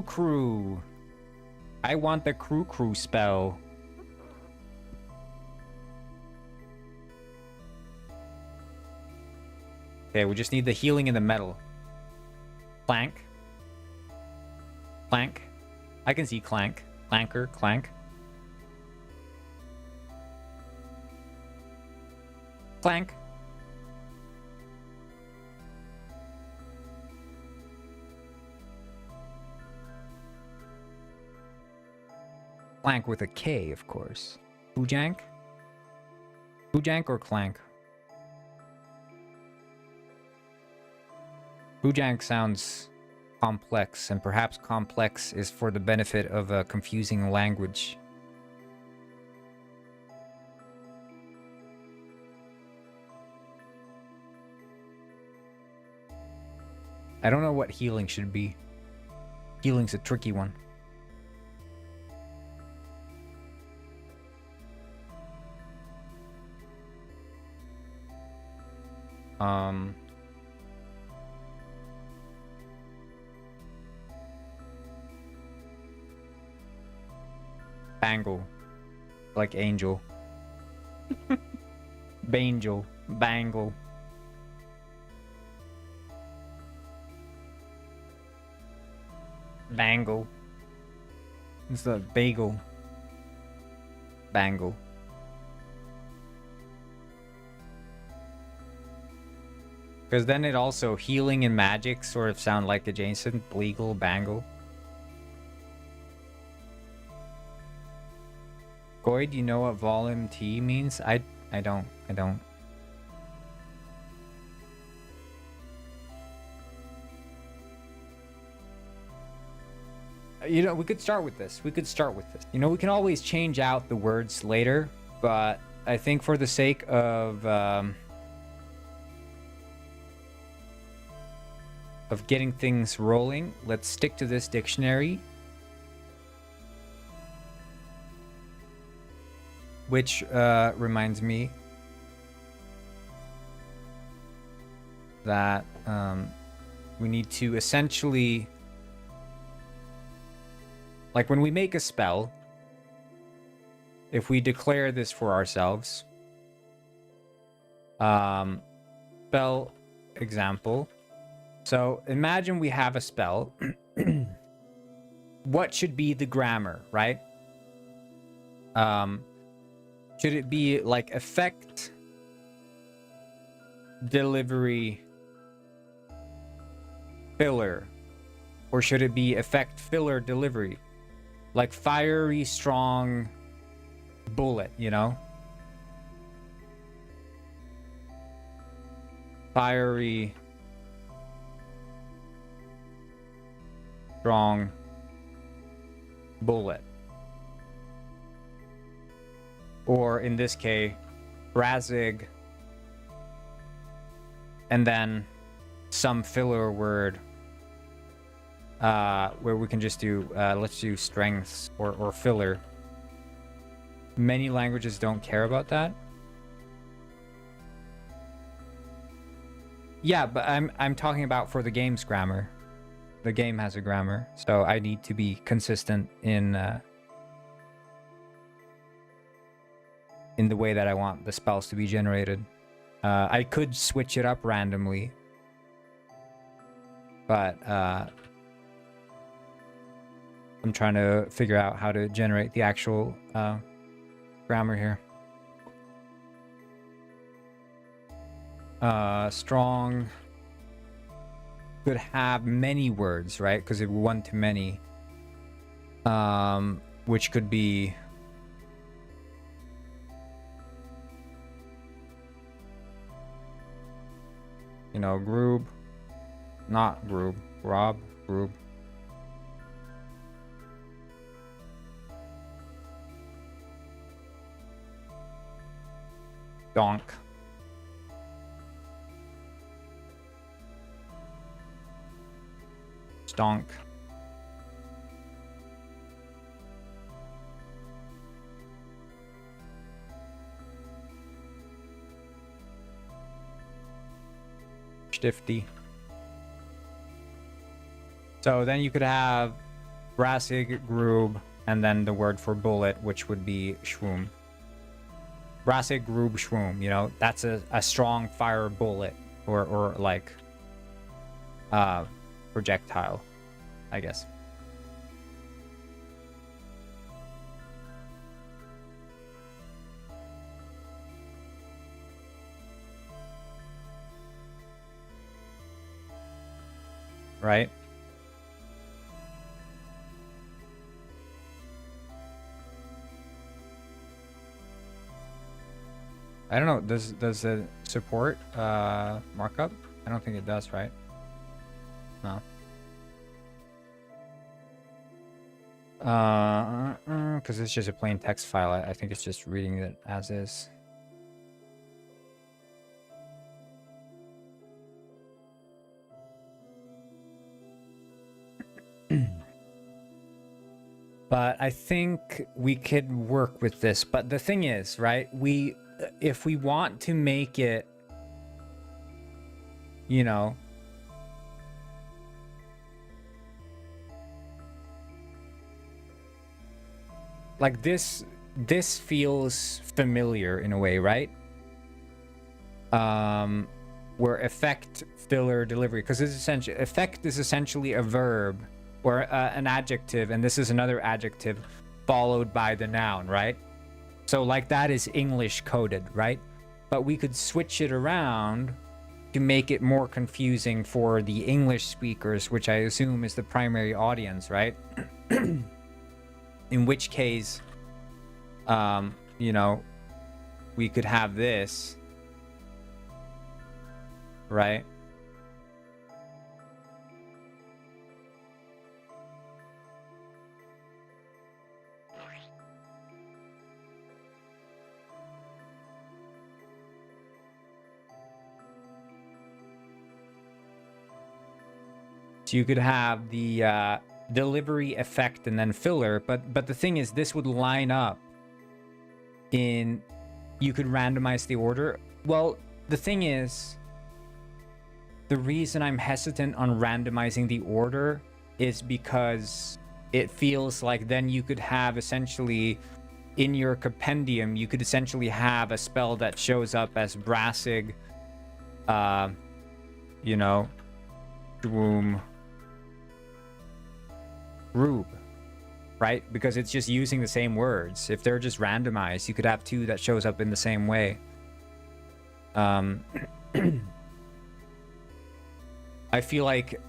A: Crew. I want the crew spell. Okay, we just need the healing in the metal. Clank. Clank. I can see clank. Clanker, clank. Clank. Clank with a K, of course. Boojank? Boojank or clank? Boojank sounds complex, and perhaps complex is for the benefit of a confusing language. I don't know what healing should be. Healing's a tricky one. Bangle. Like angel. Bangel. Bangle. Bangle. It's the bagel. Bangle. Because then it also, healing and magic sort of sound like adjacent. Bleagle, bangle. Goy, do you know what volume T means? I don't. You know, we could start with this. You know, we can always change out the words later, but I think for the sake of getting things rolling, let's stick to this dictionary. Which reminds me that we need to essentially, like when we make a spell, if we declare this for ourselves, spell example. So imagine we have a spell. What should be the grammar, right? Should it be like effect, delivery, filler? Or should it be effect, filler, delivery? Like fiery, strong, bullet, you know? Fiery, strong bullet. Or in this case, Brazig, and then some filler word where we can just do, let's do strengths or filler. Many languages don't care about that. Yeah, but I'm talking about for the game's grammar. The game has a grammar, so I need to be consistent in the way that I want the spells to be generated. I could switch it up randomly, but I'm trying to figure out how to generate the actual grammar here. Strong could have many words, right? Because it one to many, which could be groob, not groob, grob, groob. Donk. Stonk. Stifty. So then you could have Brassig, Groob, and then the word for bullet, which would be Schwoom. Brassig, Groob, Schwoom, that's a strong fire bullet or like projectile, I guess. Right? I don't know. Does it support markup? I don't think it does, right? No. Because it's just a plain text file. I think it's just reading it as is. But I think we could work with this. But the thing is, right? If we want to make it, like this feels familiar in a way, right? Where effect, filler, delivery, because it's essentially effect is essentially a verb or an adjective, and this is another adjective followed by the noun, right? So like that is English coded, right? But we could switch it around to make it more confusing for the English speakers, which I assume is the primary audience, right? In which case, we could have this, right? So you could have the delivery, effect, and then filler, but the thing is, this would line up in, you could randomize the order. Well, the thing is, the reason I'm hesitant on randomizing the order is because it feels like then you could have essentially in your compendium, you could essentially have a spell that shows up as Brassig, Shwoom, Rube, right? Because it's just using the same words. If they're just randomized, you could have two that shows up in the same way. I feel like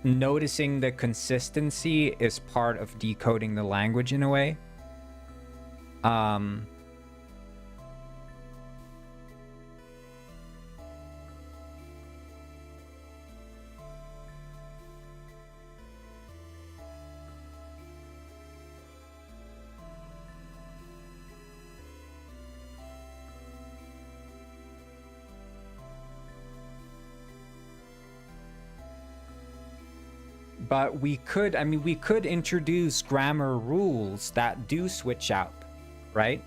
A: noticing the consistency is part of decoding the language in a way. but we could, I mean, we could introduce grammar rules that do switch out, right?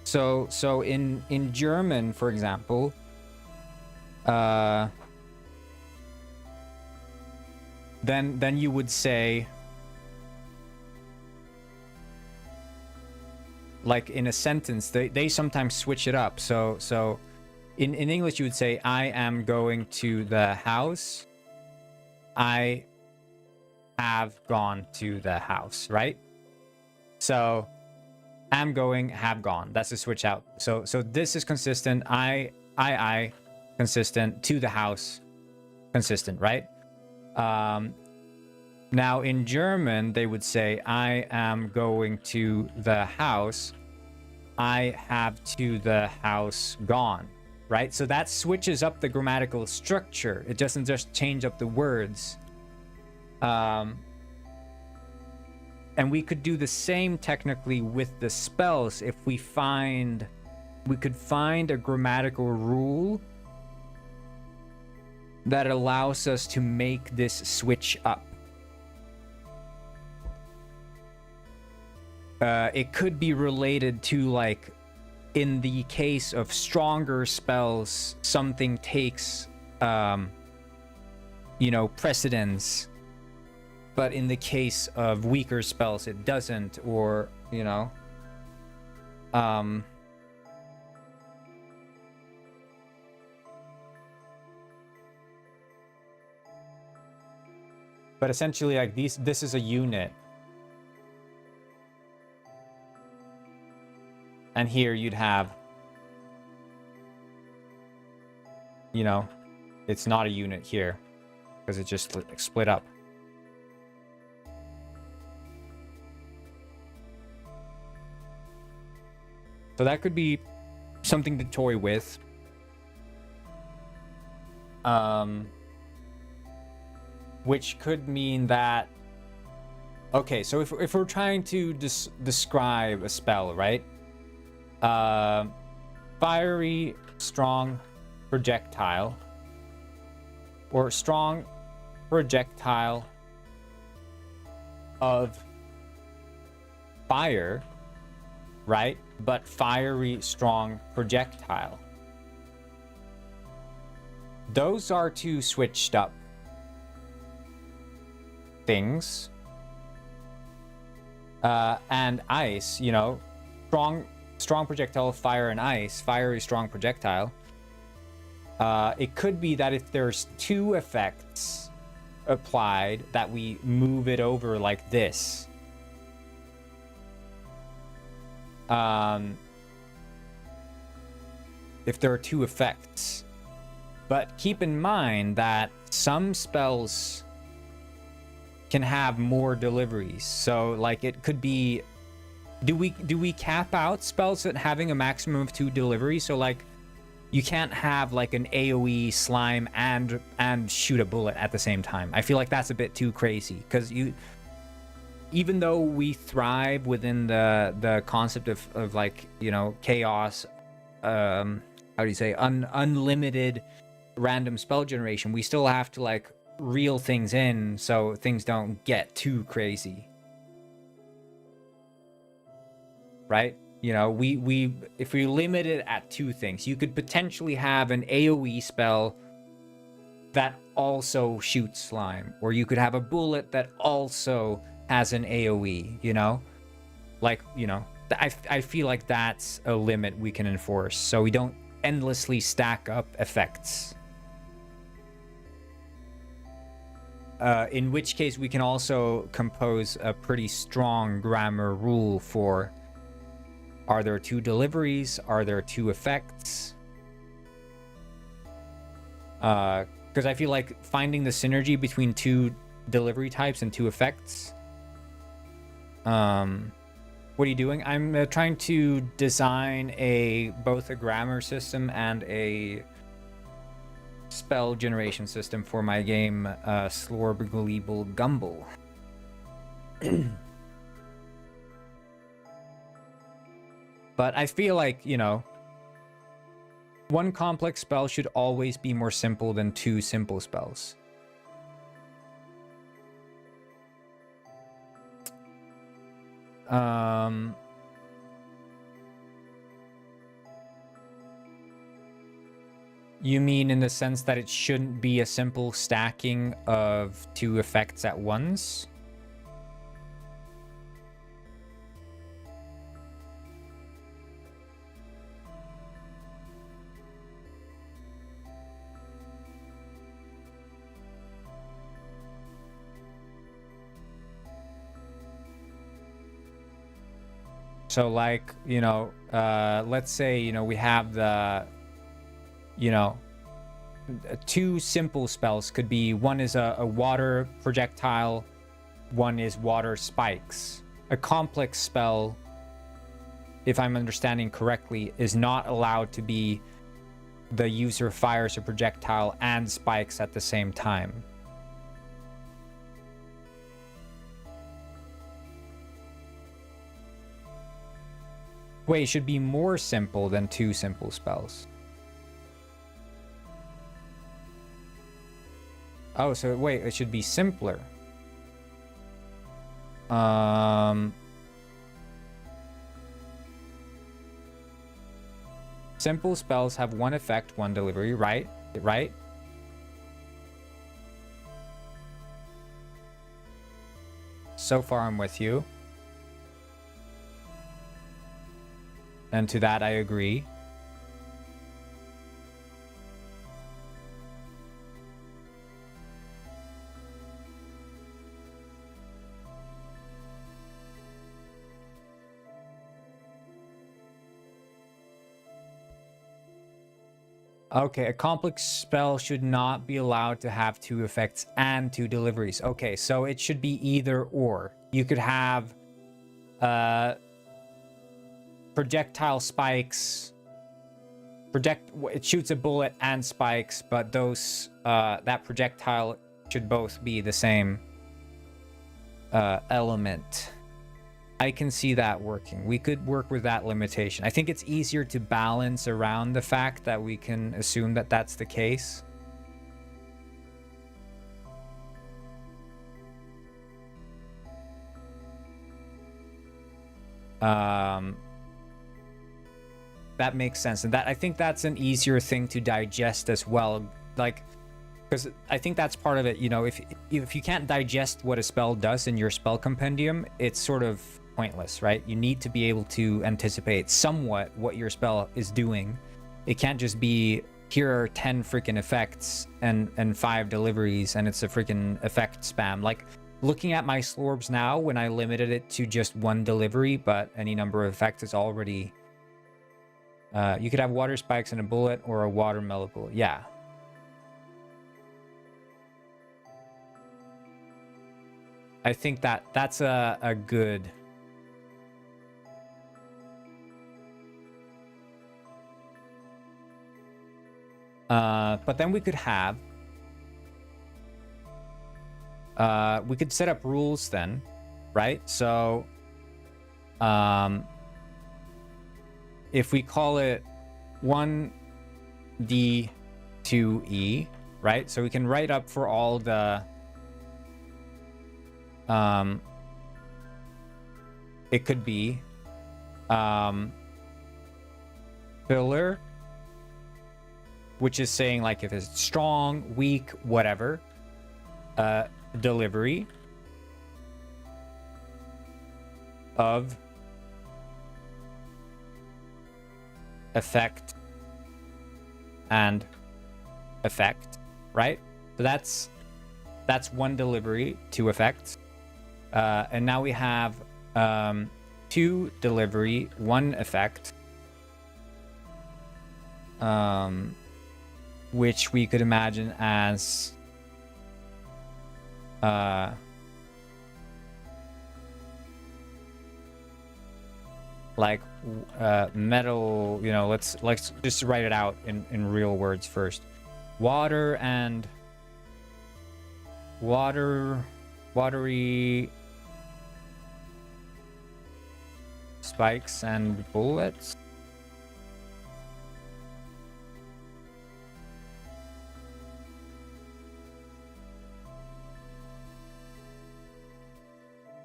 A: So in German, for example, then you would say, like in a sentence, they sometimes switch it up. So in English you would say, I am going to the house. I have gone to the house, right? So am going, have gone. That's a switch out. So this is consistent. I consistent, to the house consistent, right? Now in German they would say, I am going to the house. I have to the house gone, right? So that switches up the grammatical structure. It doesn't just change up the words. And we could do the same technically with the spells if we could find a grammatical rule that allows us to make this switch up. It could be related to, like, in the case of stronger spells, something takes, precedence. But in the case of weaker spells, it doesn't, or, but essentially, like, this is a unit. And here you'd have, it's not a unit here, because it just split up. So that could be something to toy with. Which could mean that... Okay, so if we're trying to describe a spell, right? Fiery, strong projectile. Or strong projectile of fire, right? But fiery, strong projectile. Those are two switched up things. And ice, strong projectile of fire and ice, fiery, strong projectile. It could be that if there's two effects applied, that we move it over like this. If there are two effects. But keep in mind that some spells can have more deliveries. So, like, it could be... Do we cap out spells at having a maximum of 2 deliveries? So, like, you can't have, like, an AoE slime and shoot a bullet at the same time. I feel like that's a bit too crazy, because even though we thrive within the concept of like, chaos, how do you say, unlimited random spell generation, we still have to, like, reel things in so things don't get too crazy, right? We if we limit it at 2 things, you could potentially have an AoE spell that also shoots slime, or you could have a bullet that also has an AoE, like, I feel like that's a limit we can enforce, so we don't endlessly stack up effects. In which case we can also compose a pretty strong grammar rule for, are there 2 deliveries? Are there 2 effects? Because I feel like finding the synergy between 2 delivery types and 2 effects. What are you doing? I'm trying to design both a grammar system and a spell generation system for my game, Slorb Gumble. But I feel like, One complex spell should always be more simple than two simple spells. You mean in the sense that it shouldn't be a simple stacking of two effects at once? So like, you know, let's say, you know, we have the, you know, two simple spells could be, one is a water projectile, one is water spikes. A complex spell, if I'm understanding correctly, is not allowed to be the user fires a projectile and spikes at the same time. Wait, it should be more simple than two simple spells. Oh, so wait, it should be simpler. Simple spells have one effect, one delivery, right? Right? So far, I'm with you. And to that, I agree. Okay, a complex spell should not be allowed to have two effects and two deliveries. Okay, so it should be either or. You could have projectile spikes. It shoots a bullet and spikes, but those that projectile should both be the same element. I can see that working. We could work with that limitation. I think it's easier to balance around the fact that we can assume that that's the case. That makes sense, and that I think that's an easier thing to digest as well. Like, because I think that's part of it. You know, if you can't digest what a spell does in your spell compendium, it's sort of pointless, right? You need to be able to anticipate somewhat what your spell is doing. It can't just be, here are 10 freaking effects and 5 deliveries and it's a freaking effect spam. Like, looking at my slorbs now, when I limited it to just one delivery but any number of effects, is already you could have water spikes and a bullet, or a watermelon bullet. Yeah. I think that's a good... but then we could have... we could set up rules then, right? So... if we call it 1D2E, right? So we can write up for all the... it could be filler, which is saying like if it's strong, weak, whatever. Delivery of effect and effect, right? So that's one delivery, two effects. And now we have 2 delivery, 1 effect, which we could imagine as like metal, you know, let's just write it out in real words first. Water and watery spikes and bullets.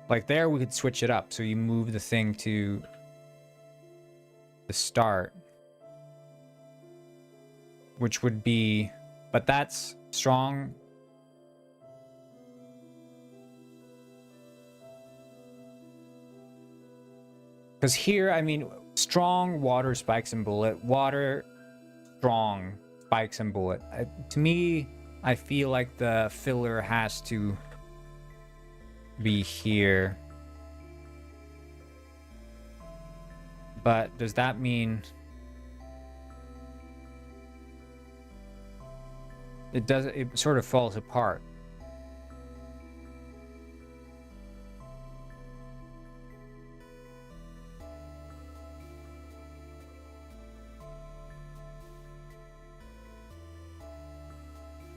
A: Like there, we could switch it up. So you move the thing to the start, which would be, but that's strong. Because here, I mean, strong, water, spikes, and bullet. Water, strong, spikes, and bullet. To me, I feel like the filler has to be here. But does that mean it sort of falls apart?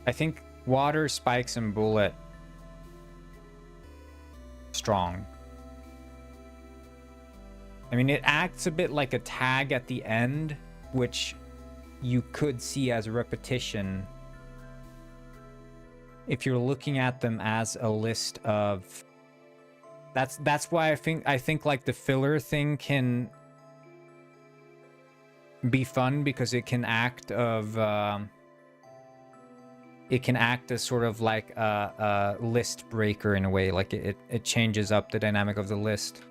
A: I think water, spikes, and bullet strong. I mean, it acts a bit like a tag at the end, which you could see as a repetition if you're looking at them as a list of. That's why I think like the filler thing can be fun, because it can act of it can act as sort of like a list breaker in a way. Like it changes up the dynamic of the list.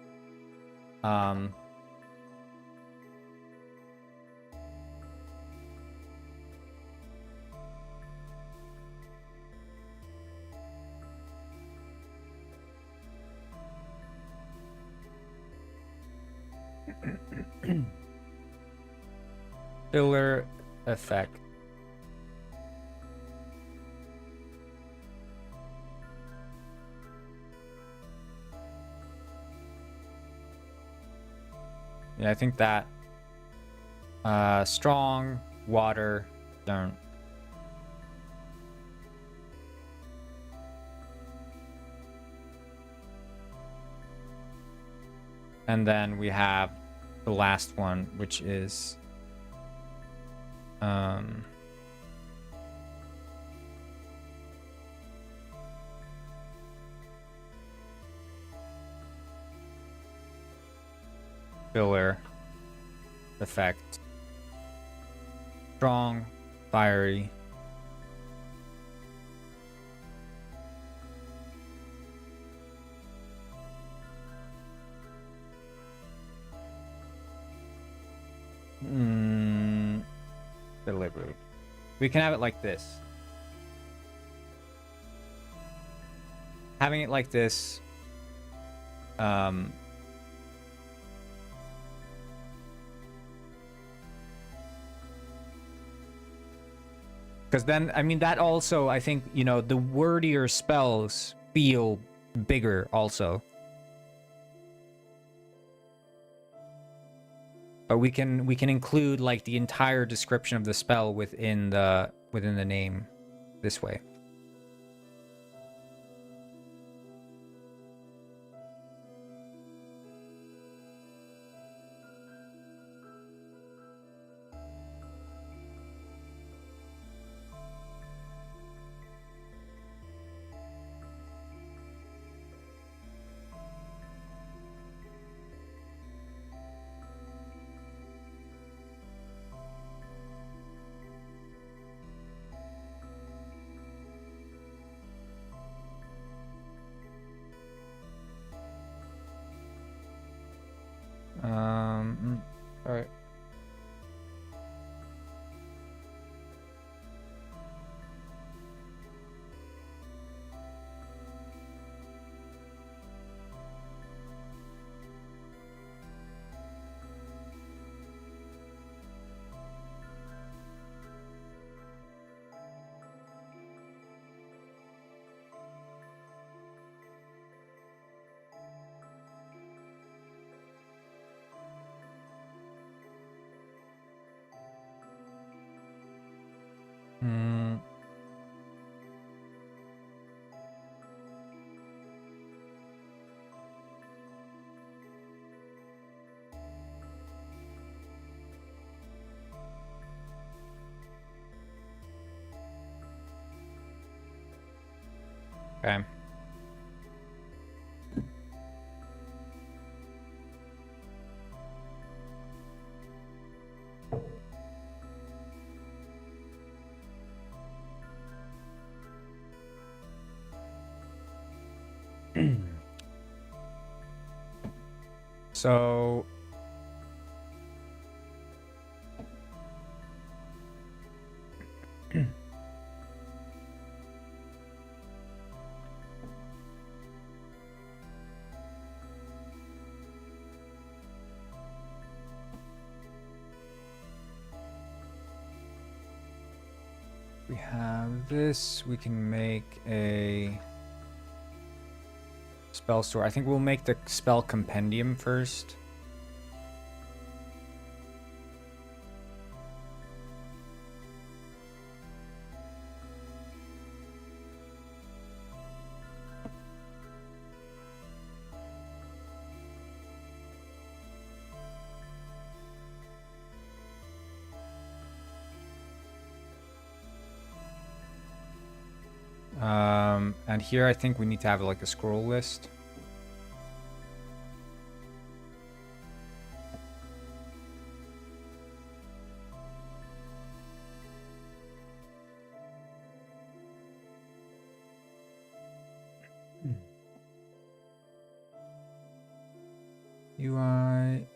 A: Filler effect. Yeah, I think that strong, water, don't. And then we have the last one, which is filler effect. Strong, fiery. Delivery. We can have it like this. Having it like this, because then, I mean, that also, I think, you know, the wordier spells feel bigger also. But we can include like the entire description of the spell within the name this way. All right. Okay. So we have this. We can make a spell store. I think we'll make the spell compendium first. And here I think we need to have like a scroll list. UI,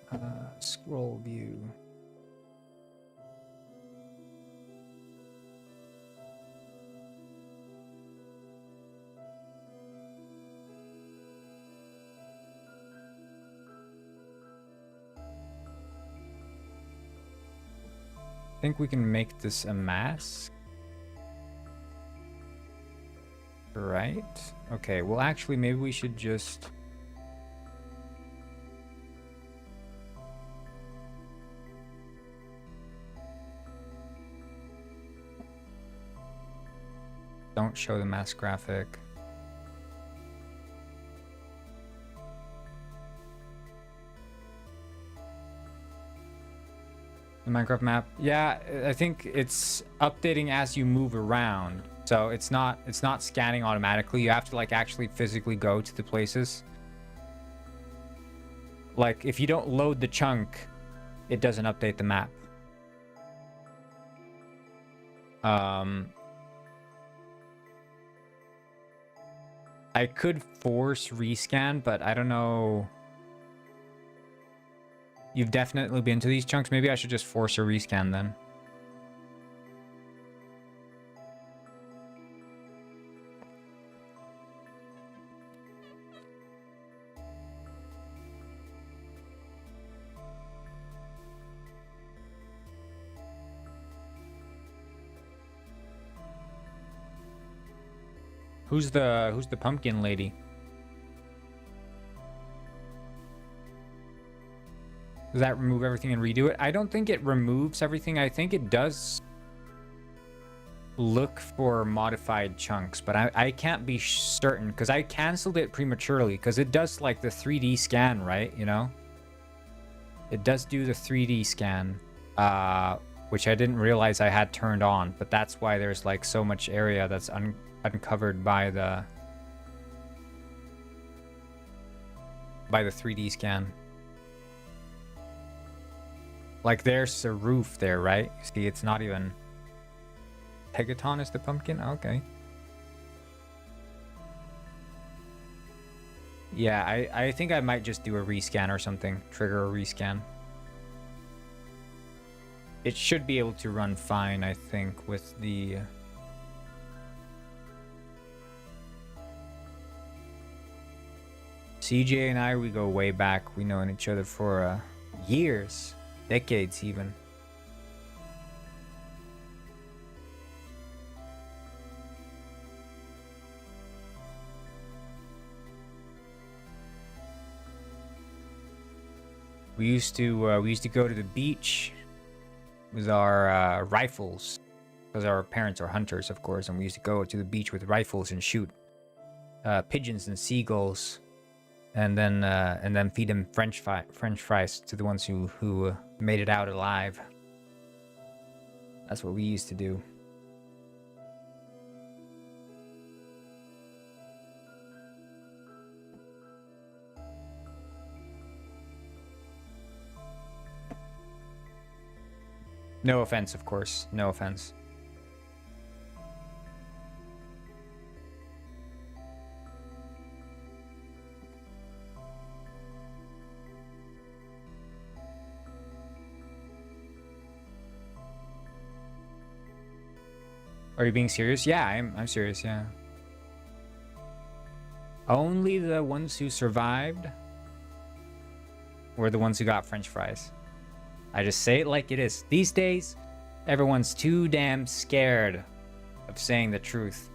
A: scroll view. I think we can make this a mask. Right? Okay, well actually maybe we should just... Don't show the mask graphic. The Minecraft map. Yeah, I think it's updating as you move around. So it's not scanning automatically. You have to like actually physically go to the places. Like if you don't load the chunk, it doesn't update the map. I could force rescan, but I don't know. You've definitely been to these chunks. Maybe I should just force a rescan then. Who's the pumpkin lady? Does that remove everything and redo it? I don't think it removes everything. I think it does look for modified chunks, but I can't be certain because I canceled it prematurely because it does like the 3D scan, right? You know? It does do the 3D scan, which I didn't realize I had turned on, but that's why there's like so much area that's uncovered by the 3D scan. Like there's a roof there, right? See, it's not even... Pegaton is the pumpkin? Okay. Yeah, I think I might just do a rescan or something. Trigger a rescan. It should be able to run fine, I think, with the... CJ and I, we go way back. We know each other for years. Decades, even. We used to go to the beach with our rifles, because our parents are hunters, of course, and we used to go to the beach with rifles and shoot pigeons and seagulls, and then feed them French fries to the ones who made it out alive. That's what we used to do. No offense, of course. No offense. Are you being serious? Yeah, I'm serious, yeah. Only the ones who survived were the ones who got French fries. I just say it like it is. These days, everyone's too damn scared of saying the truth.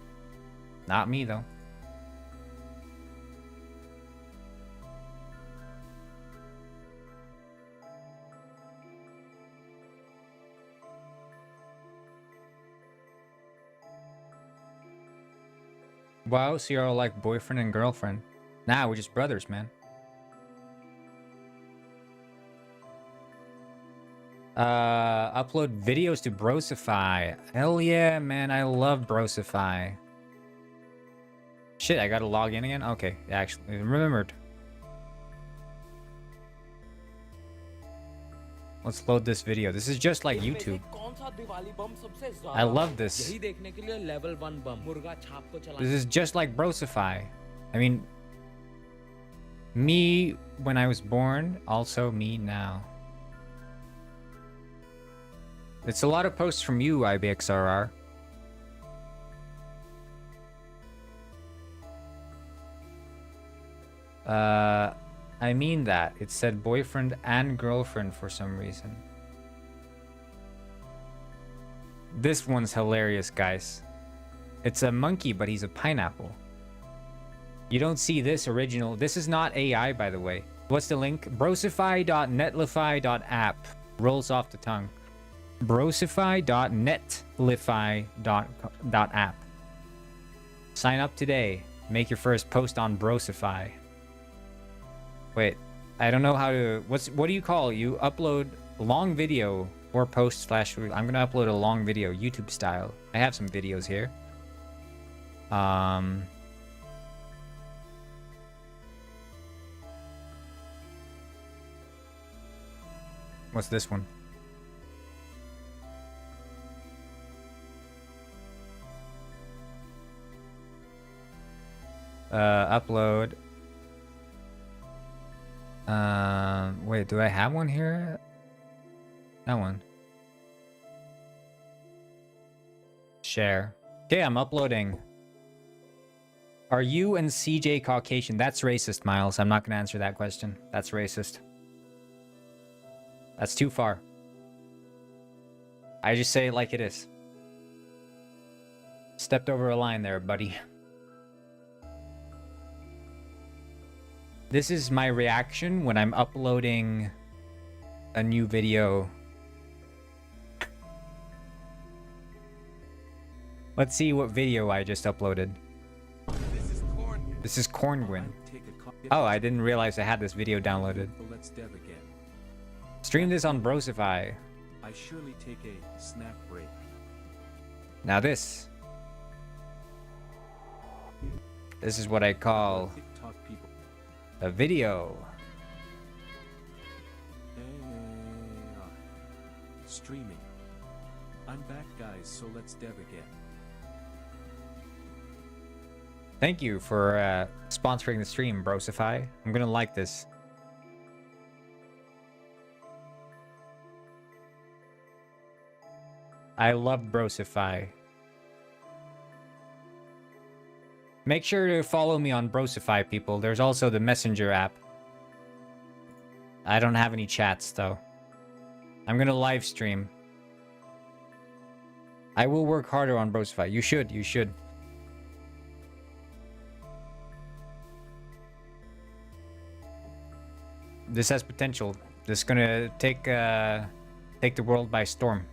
A: Not me, though. Wow, so you're all like boyfriend and girlfriend. Nah, we're just brothers, man. Upload videos to Brosify. Hell yeah, man. I love Brosify. Shit, I gotta log in again? Okay, actually, remembered. Let's load this video. This is just like YouTube. I love this. This is just like Brosify. I mean, me when I was born, also me now. It's a lot of posts from you, IBXRR. I mean that. It said boyfriend and girlfriend for some reason. This one's hilarious, guys. It's a monkey, but he's a pineapple. You don't see this original. This is not AI, by the way. What's the link? Brosify.netlify.app. Rolls off the tongue. Brosify.netlify.app. Sign up today. Make your first post on Brosify. Wait, I don't know how to... What do you call? You upload long video or post slash... I'm gonna upload a long video, YouTube style. I have some videos here. What's this one? Upload. Wait, do I have one here? That one. Share. Okay, I'm uploading. Are you and CJ Caucasian? That's racist, Miles. I'm not gonna answer that question. That's racist. That's too far. I just say it like it is. Stepped over a line there, buddy. This is my reaction when I'm uploading a new video. Let's see what video I just uploaded. This is Corngwin. Oh, I didn't realize I had this video downloaded. Stream this on Brosify.
B: I surely take a snack break.
A: Now this is what I call a video.
B: Streaming. I'm back, guys, so let's dev again.
A: Thank you for sponsoring the stream, Brosify. I'm gonna like this. I love Brosify. Make sure to follow me on Brosify, people. There's also the Messenger app. I don't have any chats, though. I'm gonna live stream. I will work harder on Brosify. You should, you should. This has potential. This is gonna take the world by storm.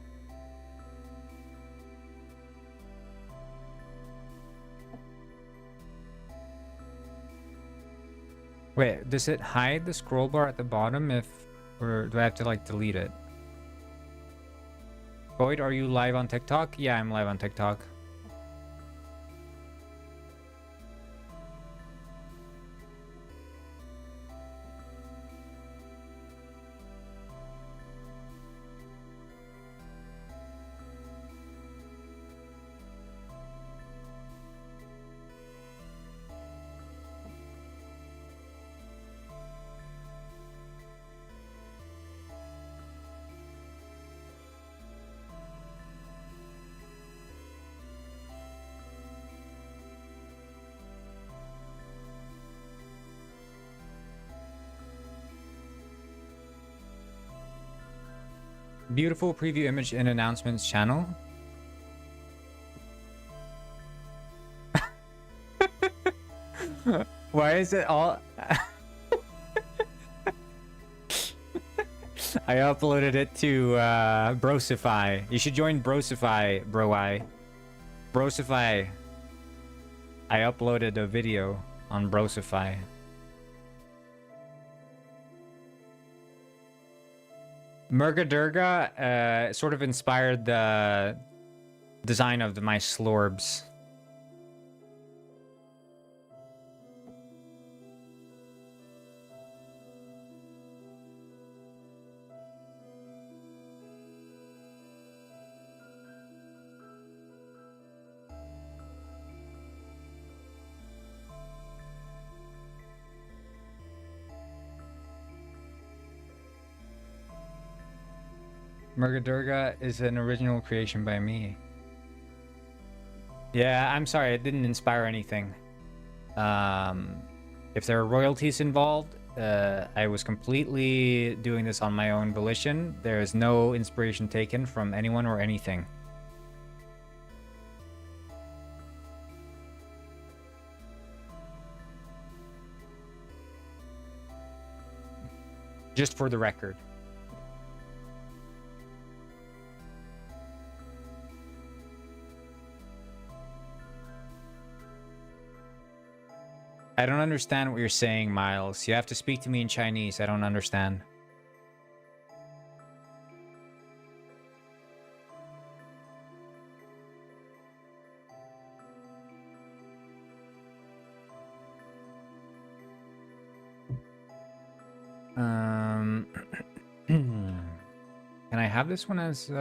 A: Wait, does it hide the scroll bar at the bottom or do I have to like delete it? Boyd, are you live on TikTok? Yeah, I'm live on TikTok. Beautiful preview image in announcements channel. Why is it all... I uploaded it to Brosify. You should join Brosify, bro. Brosify. I uploaded a video on Brosify. Murgadurga sort of inspired the design of my slorbs. Murgadurga is an original creation by me. Yeah, I'm sorry, it didn't inspire anything. If there are royalties involved, I was completely doing this on my own volition. There is no inspiration taken from anyone or anything. Just for the record. I don't understand what you're saying, Miles. You have to speak to me in Chinese. I don't understand. Can I have this one as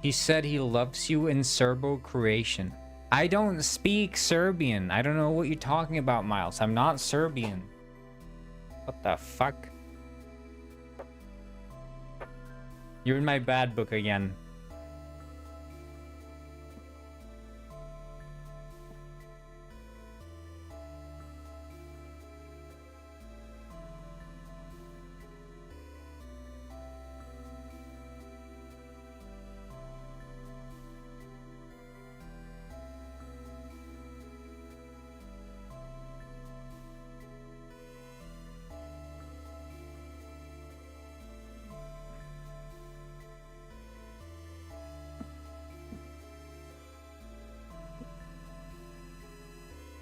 A: He said he loves you in Serbo-Croatian. I don't speak Serbian. I don't know what you're talking about, Miles. I'm not Serbian. What the fuck? You're in my bad book again.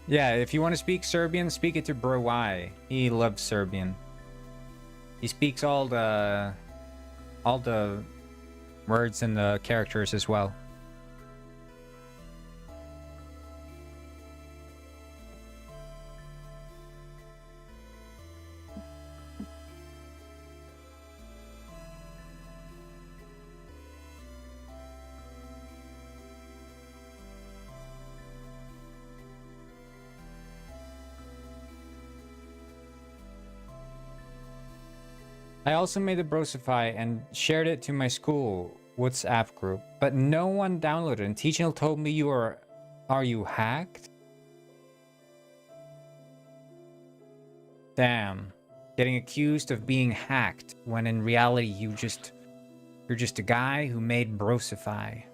A: Yeah, if you want to speak Serbian, speak it to Bro Y. He loves Serbian. He speaks all the words and the characters as well. I also made the Brosify and shared it to my school WhatsApp group, but no one downloaded it. And Teaching told me are you hacked? Damn, getting accused of being hacked when in reality you're just a guy who made Brosify.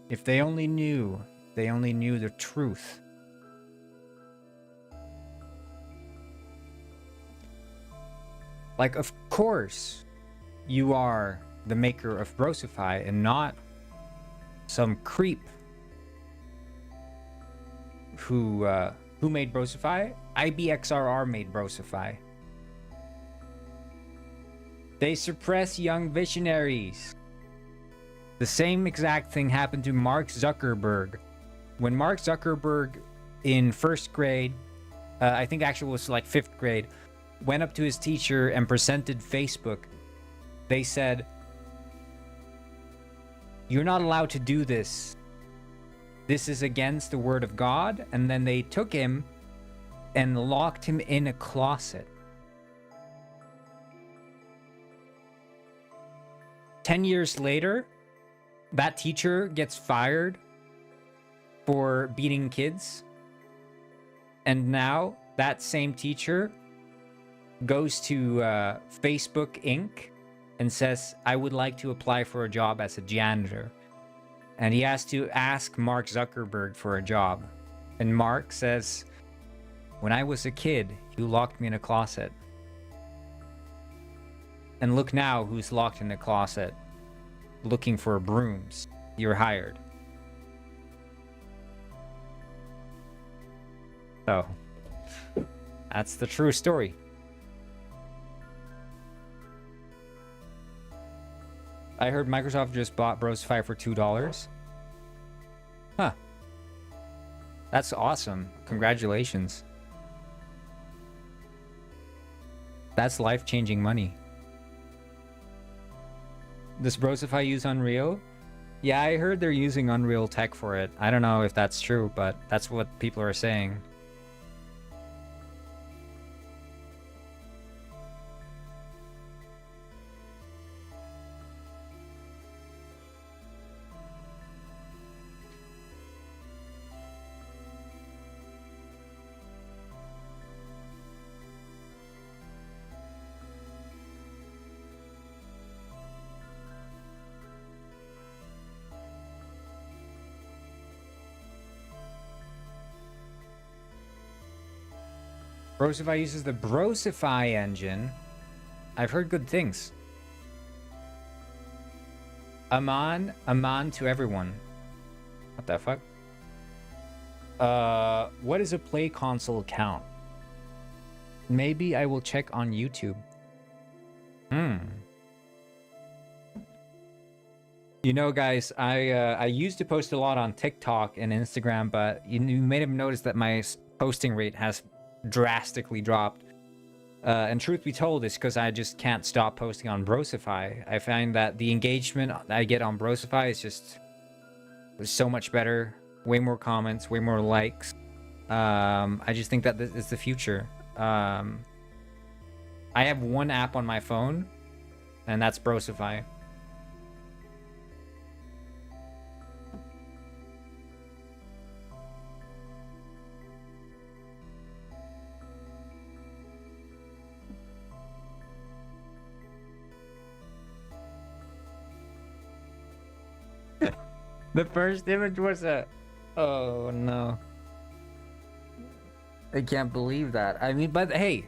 A: If they only knew the truth. Like, of course, you are the maker of Brosify and not some creep who made Brosify? IBXRR made Brosify. They suppress young visionaries. The same exact thing happened to Mark Zuckerberg. When Mark Zuckerberg in first grade, I think actually it was like 5th grade, went up to his teacher and presented Facebook, they said, "You're not allowed to do this. This is against the word of God." And then they took him and locked him in a closet. 10 years later, that teacher gets fired for beating kids And now that same teacher goes to Facebook Inc. and says, I would like to apply for a job as a janitor. And he has to ask Mark Zuckerberg for a job. And Mark says, when I was a kid, you locked me in a closet. And look now who's locked in the closet, looking for brooms. You're hired. So, that's the true story. I heard Microsoft just bought Brosify for $2. Huh. That's awesome. Congratulations. That's life-changing money. Does Brosify use Unreal? Yeah, I heard they're using Unreal tech for it. I don't know if that's true, but that's what people are saying. Brosify uses the Brosify engine. I've heard good things. Aman to everyone. What the fuck? What is a play console count? Maybe I will check on YouTube. You know, guys, I used to post a lot on TikTok and Instagram, but you may have noticed that my posting rate has drastically dropped. And truth be told, it's because I just can't stop posting on Brosify. I find that the engagement I get on Brosify is just so much better. Way more comments, way more likes. I just think that this is the future. I have one app on my phone, and that's Brosify. The first image was a... Oh, no. I can't believe that. I mean, but hey,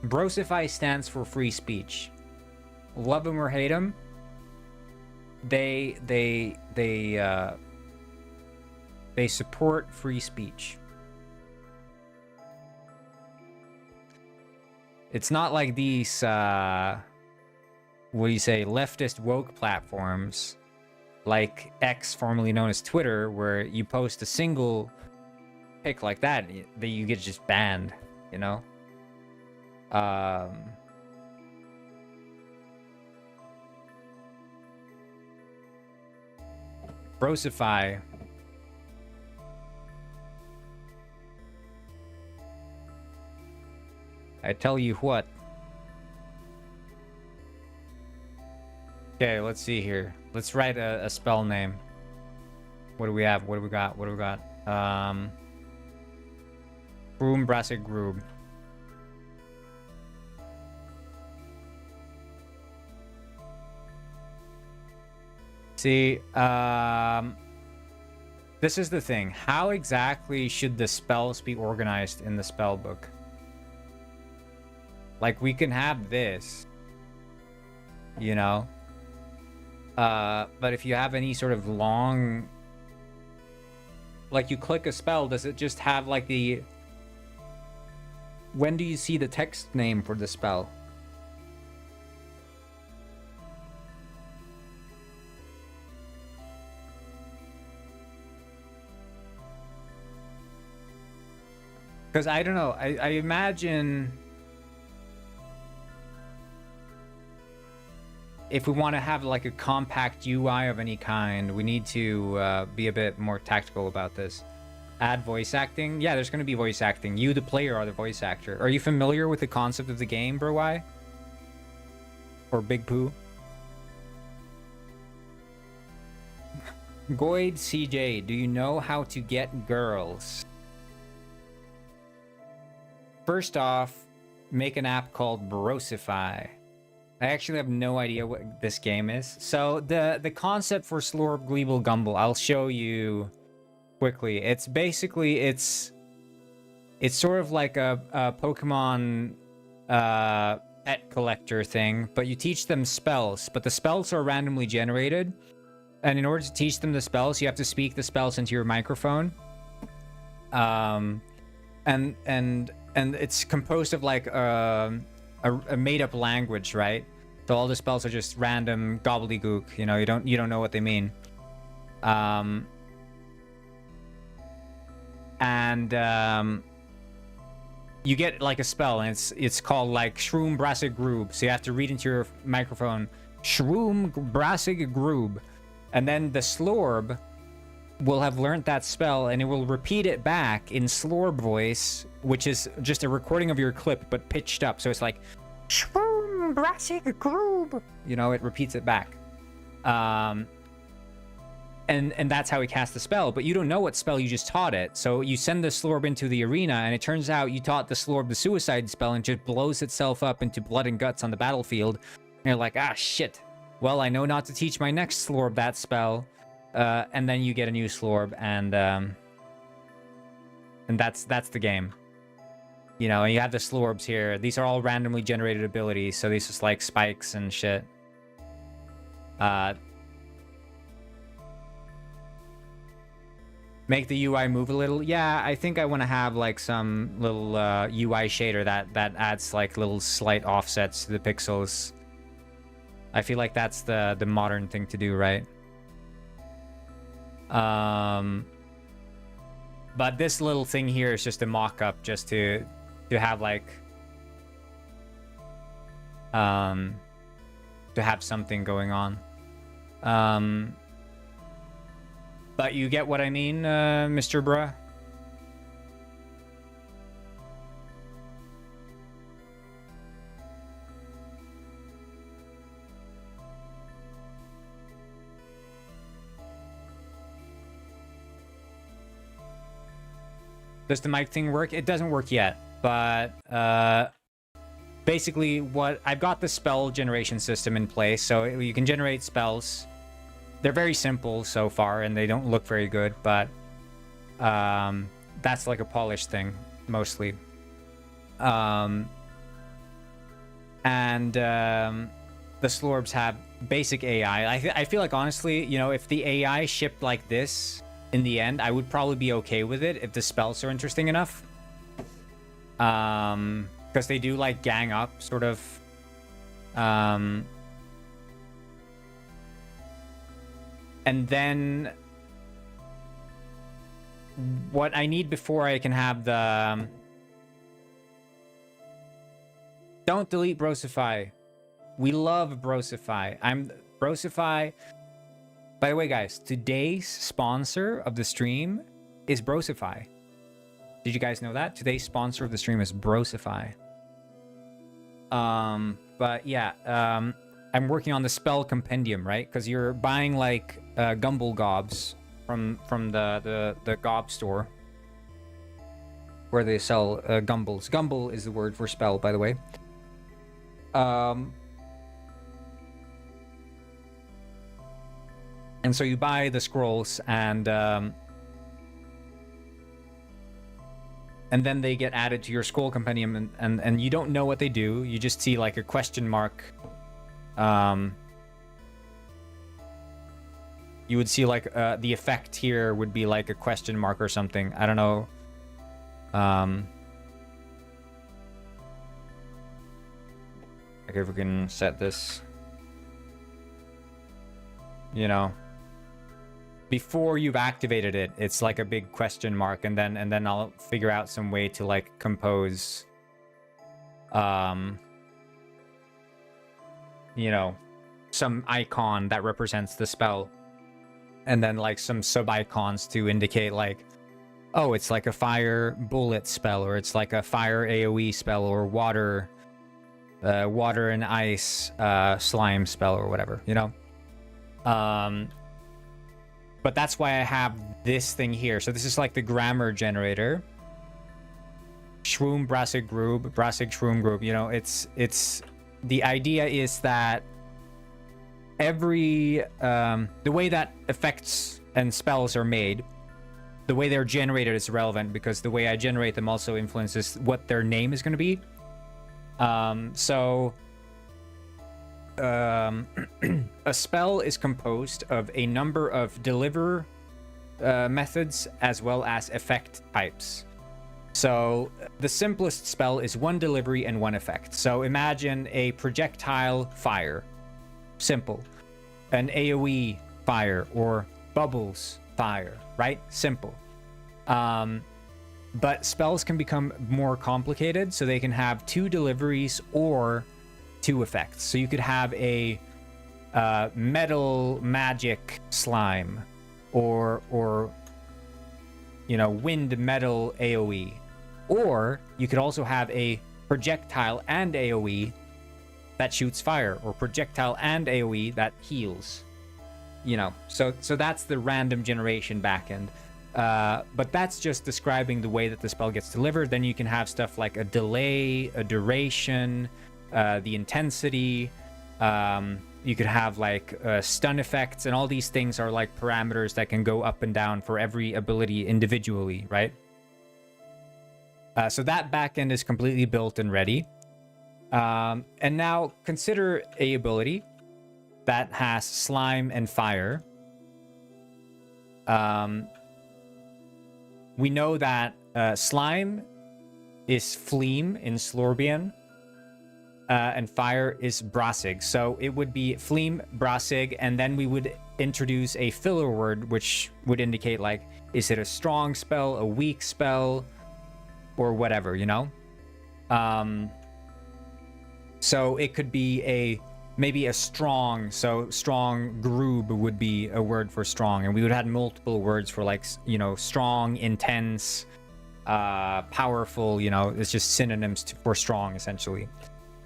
A: Brosify stands for free speech. Love them or hate them, they support free speech. It's not like these, what do you say, leftist woke platforms like X, formerly known as Twitter, where you post a single pic like that you get just banned, you know? Brosify. I tell you what. Okay, let's see here. Let's write a spell name. What do we have? What do we got? What do we got? Groom, Brassic, Groob. See, this is the thing. How exactly should the spells be organized in the spell book? Like, we can have this, you know? But if you have any sort of long... Like, you click a spell, does it just have, like, the... When do you see the text name for the spell? Because I don't know, I imagine if we want to have like a compact UI of any kind, we need to be a bit more tactical about this. Add voice acting. Yeah, there's going to be voice acting. You, the player, are the voice actor. Are you familiar with the concept of the game, Bro-Y? Or Big Pooh? Goid CJ, do you know how to get girls? First off, make an app called Brosify. I actually have no idea what this game is. So the concept for Slorb Gleeble Gumble, I'll show you quickly. It's basically it's sort of like a Pokemon pet collector thing, but you teach them spells, but the spells are randomly generated. And in order to teach them the spells, you have to speak the spells into your microphone. And it's composed of like a made-up language, right? So all the spells are just random gobbledygook. You know, you don't know what they mean. You get like a spell, and it's called like Shroom Brassig Groob. So you have to read into your microphone, Shroom Brassig Groob, and then the Slorb will have learned that spell, and it will repeat it back in Slorb voice, which is just a recording of your clip but pitched up. So it's like Shroom Brassig Groob. You know, it repeats it back. And that's how he casts the spell, but you don't know what spell you just taught it. So you send the Slorb into the arena, and it turns out you taught the Slorb the suicide spell, and it just blows itself up into blood and guts on the battlefield. And you're like, ah, shit. Well, I know not to teach my next Slorb that spell. And then you get a new Slorb, and that's the game. You know, and you have the Slorbs here. These are all randomly generated abilities, so these just like spikes and shit. Make the UI move a little. Yeah, I think I want to have like some little UI shader that adds like little slight offsets to the pixels. I feel like that's the modern thing to do, right? But this little thing here is just a mock-up, just to have like to have something going on. But you get what I mean, Mr. Bruh? Does the mic thing work? It doesn't work yet, but basically what I've got the spell generation system in place, so you can generate spells. They're very simple so far, and they don't look very good, but that's like a polished thing, mostly. The Slorbs have basic AI. I feel like, honestly, you know, if the AI shipped like this in the end, I would probably be okay with it if the spells are interesting enough. Because they do, like, gang up, sort of. And then what I need before I can have the... Don't delete Brosify. We love Brosify. Brosify... By the way, guys, today's sponsor of the stream is Brosify. Did you guys know that? Today's sponsor of the stream is Brosify. But yeah, I'm working on the spell compendium, right? Because you're buying like Gumble Gobs from the Gob store, where they sell Gumbles. Gumble is the word for spell, by the way. And so you buy the scrolls, and then they get added to your scroll compendium, and you don't know what they do. You just see like a question mark. You would see like the effect here would be like a question mark or something. I don't know. Okay, if we can set this, you know, before you've activated it, it's like a big question mark, and then I'll figure out some way to like compose, you know, some icon that represents the spell, and then like some sub icons to indicate like, oh, it's like a fire bullet spell, or it's like a fire AoE spell, or water and ice slime spell, or whatever, you know. But that's why I have this thing here. So this is like the grammar generator. Shroom, Brassig, Groob, Brassig, Shroom, Groob. You know, it's the idea is that every the way that effects and spells are made, the way they're generated is relevant, because the way I generate them also influences what their name is going to be. A spell is composed of a number of deliver methods as well as effect types. So the simplest spell is one delivery and one effect. So imagine a projectile fire, simple. An AoE fire, or bubbles fire, right? Simple. But spells can become more complicated, so they can have 2 deliveries or 2 effects. So you could have a metal magic slime, or you know, wind metal AoE. Or you could also have a projectile and AoE that shoots fire, or projectile and AoE that heals. You know, so that's the random generation backend. But that's just describing the way that the spell gets delivered. Then you can have stuff like a delay, a duration, the intensity. You could have like stun effects, and all these things are like parameters that can go up and down for every ability individually, right? So that backend is completely built and ready. And now consider a ability that has slime and fire. We know that slime is Fleam in Slorbian, and fire is Brassig. So it would be Fleam, Brassig, and then we would introduce a filler word, which would indicate, like, is it a strong spell, a weak spell, or whatever, you know? So it could be maybe a strong, so strong Groob would be a word for strong, and we would have multiple words for, like, you know, strong, intense, powerful, you know, it's just synonyms for strong, essentially.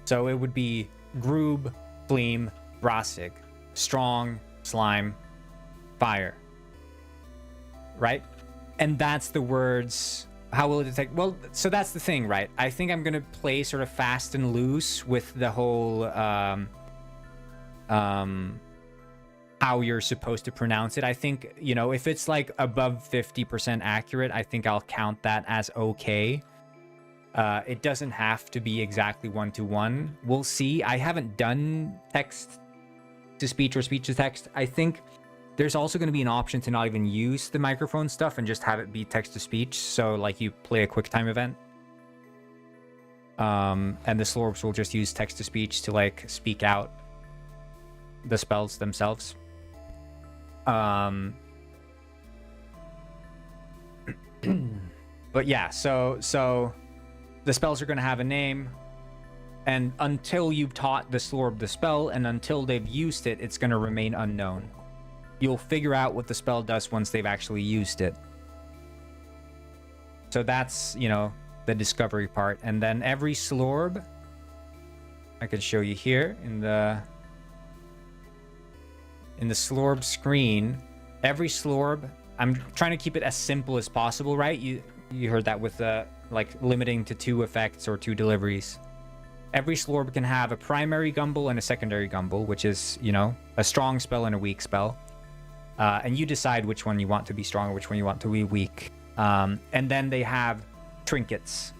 A: So it would be Groob, Fleam, Brassig, strong, slime, fire, right? And that's the words. How will it detect? Well, so that's the thing, right? I think I'm gonna play sort of fast and loose with the whole how you're supposed to pronounce it. I think, you know, if it's like above 50% accurate, I think I'll count that as okay. It doesn't have to be exactly 1-to-1. We'll see. I haven't done text to speech or speech to text. I think there's also going to be an option to not even use the microphone stuff and just have it be text to speech. So like you play a QuickTime event. And the Slorbs will just use text to speech to like speak out the spells themselves. But yeah, so the spells are going to have a name, and until you've taught the Slorb the spell and until they've used it, it's going to remain unknown. You'll figure out what the spell does once they've actually used it. So that's, you know, the discovery part. And then every Slorb, I can show you here in the Slorb screen, every Slorb, I'm trying to keep it as simple as possible, right? You heard that with like limiting to 2 effects or 2 deliveries. Every Slorb can have a primary Gumble and a secondary Gumble, which is, you know, a strong spell and a weak spell. And you decide which one you want to be strong or which one you want to be weak. And then they have trinkets.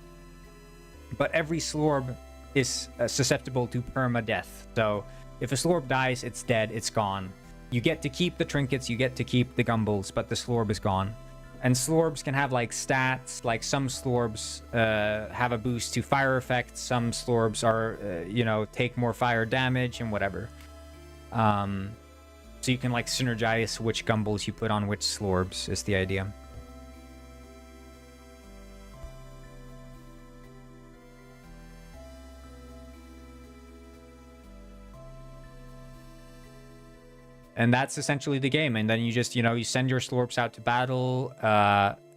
A: But every Slorb is susceptible to permadeath. So if a Slorb dies, it's dead, it's gone. You get to keep the trinkets, you get to keep the Gumbles, but the Slorb is gone. And Slorbs can have like stats, like some Slorbs have a boost to fire effects, some Slorbs are, you know, take more fire damage and whatever. So you can like synergize which Gumbles you put on which Slorbs is the idea. And that's essentially the game. And then you just, you know, you send your Slorps out to battle,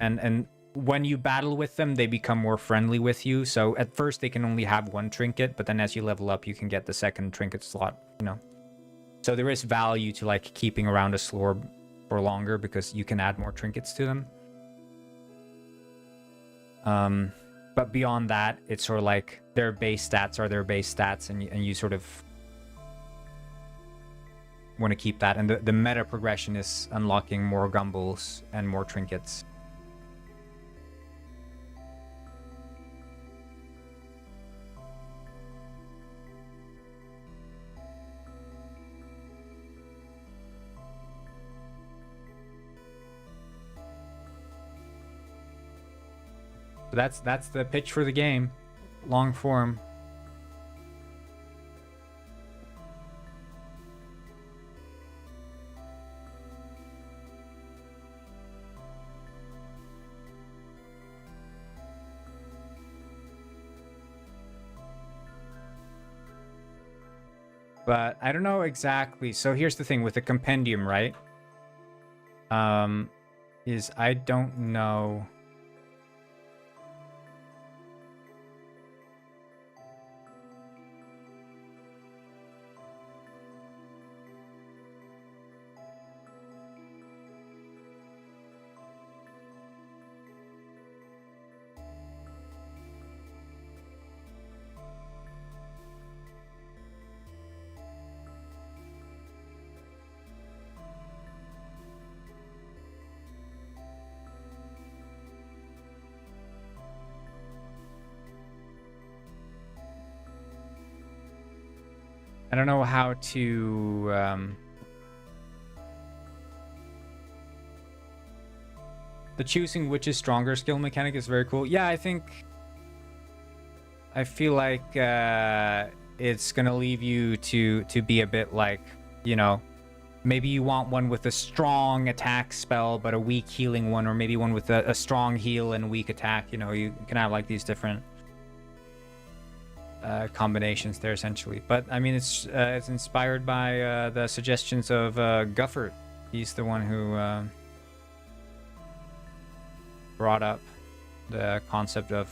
A: and when you battle with them, they become more friendly with you. So at first they can only have 1 trinket, but then as you level up, you can get the second trinket slot, you know. So there is value to like keeping around a Slorb for longer because you can add more trinkets to them. But beyond that, it's sort of like their base stats are their base stats, and you sort of want to keep that. And the meta progression is unlocking more gumballs and more trinkets. So that's the pitch for the game. Long form. But I don't know exactly. So here's the thing with the compendium, right? Is I don't know. I don't know how to the choosing which is stronger skill mechanic is very cool. Yeah, I feel like it's gonna leave you to be a bit like, you know, maybe you want one with a strong attack spell but a weak healing one, or maybe one with a strong heal and weak attack. You know, you can have like these different combinations there essentially. But I mean, it's inspired by the suggestions of Guffert. He's the one who brought up the concept of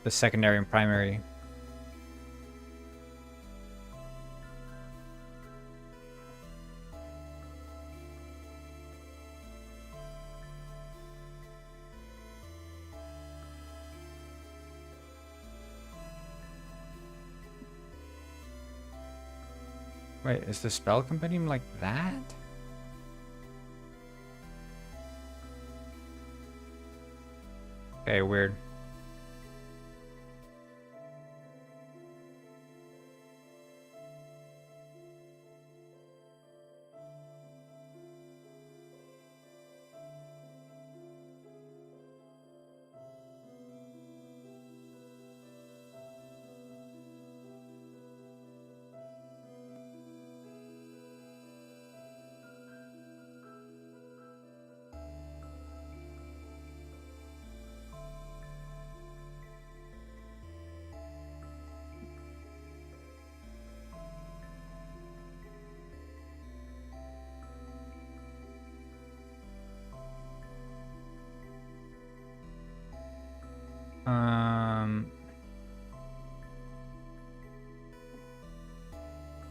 A: the secondary and primary. Wait, is the spell compendium like that? Okay, weird.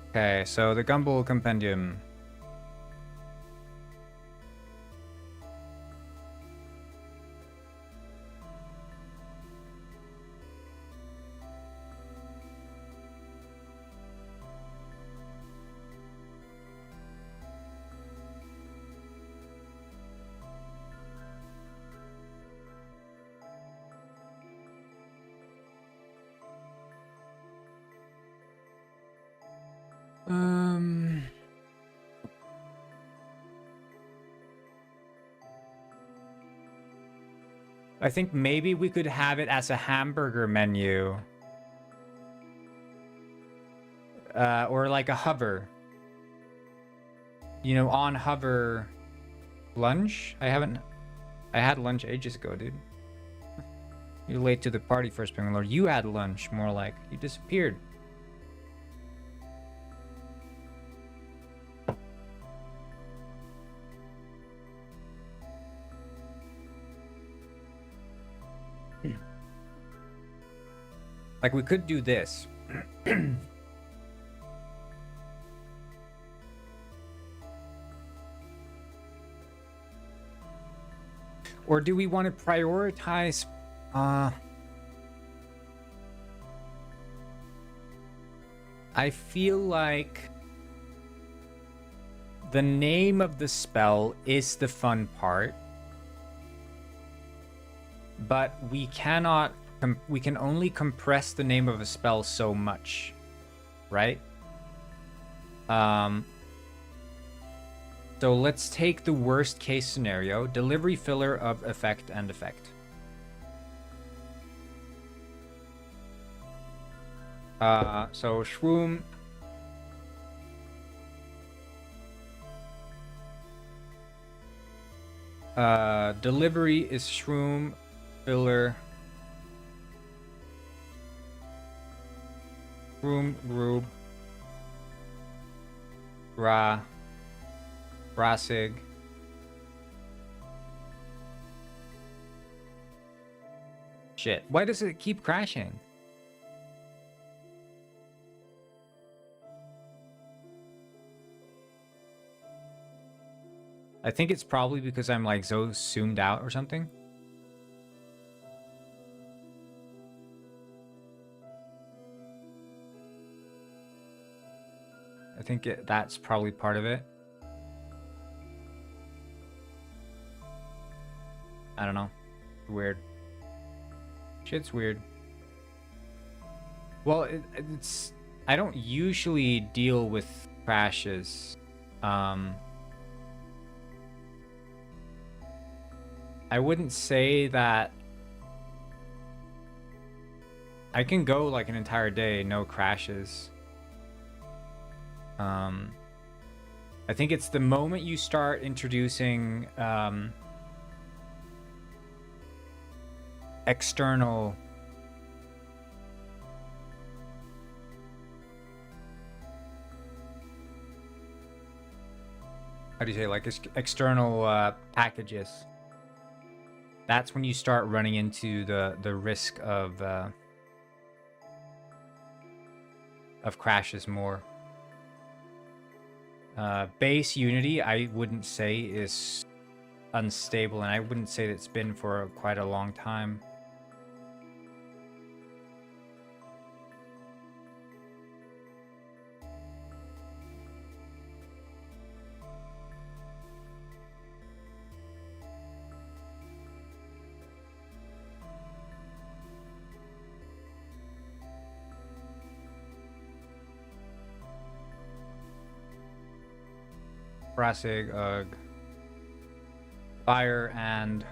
A: Okay, so the Gumball Compendium. I think maybe we could have it as a hamburger menu. Or like a hover. You know, on hover lunch? I had lunch ages ago, dude. You're late to the party, First Penguin Lord. You had lunch, more like. You disappeared. Like, we could do this. Or do we want to prioritize... I feel like the name of the spell is the fun part, but we cannot... we can only compress the name of a spell so much, right? So let's take the worst case scenario, delivery filler of effect and effect. So Shroom. Delivery is Shroom, filler. Shroom, Rube. Brasig. Shit. Why does it keep crashing? I think it's probably because I'm like so zoomed out or something. I think that's probably part of it. I don't know. Weird. Shit's weird. Well, it's... I don't usually deal with crashes. I wouldn't say that... I can go like an entire day, no crashes. I think it's the moment you start introducing external how do you say, like external packages. That's when you start running into the risk of crashes more. Base Unity, I wouldn't say is unstable, and I wouldn't say that it's been for quite a long time. Brasig, Fire, and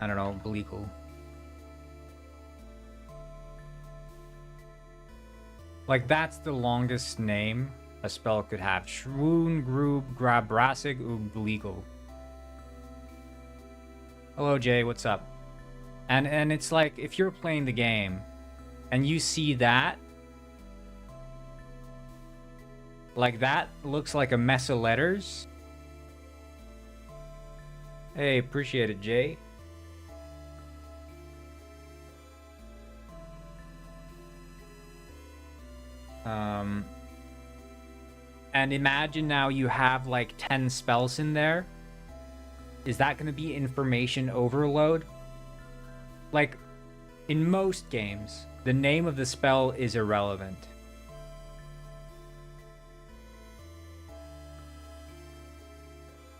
A: I don't know, Bleakle. Like, that's the longest name a spell could have. Shroon, Groob, Grab, Brasig, Bleakle. Hello, Jay, what's up? And it's like, if you're playing the game and you see that, like, that looks like a mess of letters. Hey, appreciate it, Jay. And imagine now you have like 10 spells in there. Is that going to be information overload? Like, in most games, the name of the spell is irrelevant.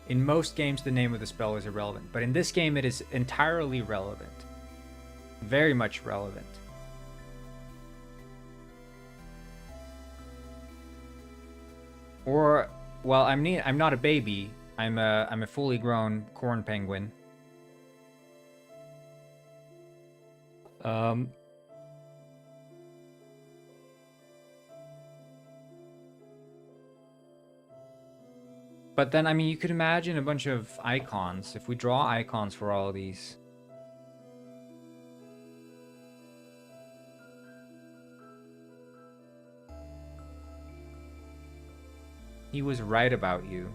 A: In most games, the name of the spell is irrelevant, but in this game, it is entirely relevant. Very much relevant. Or, well, I'm not a baby. I'm a fully grown corn penguin. But then, I mean, you could imagine a bunch of icons. If we draw icons for all of these. He was right about you.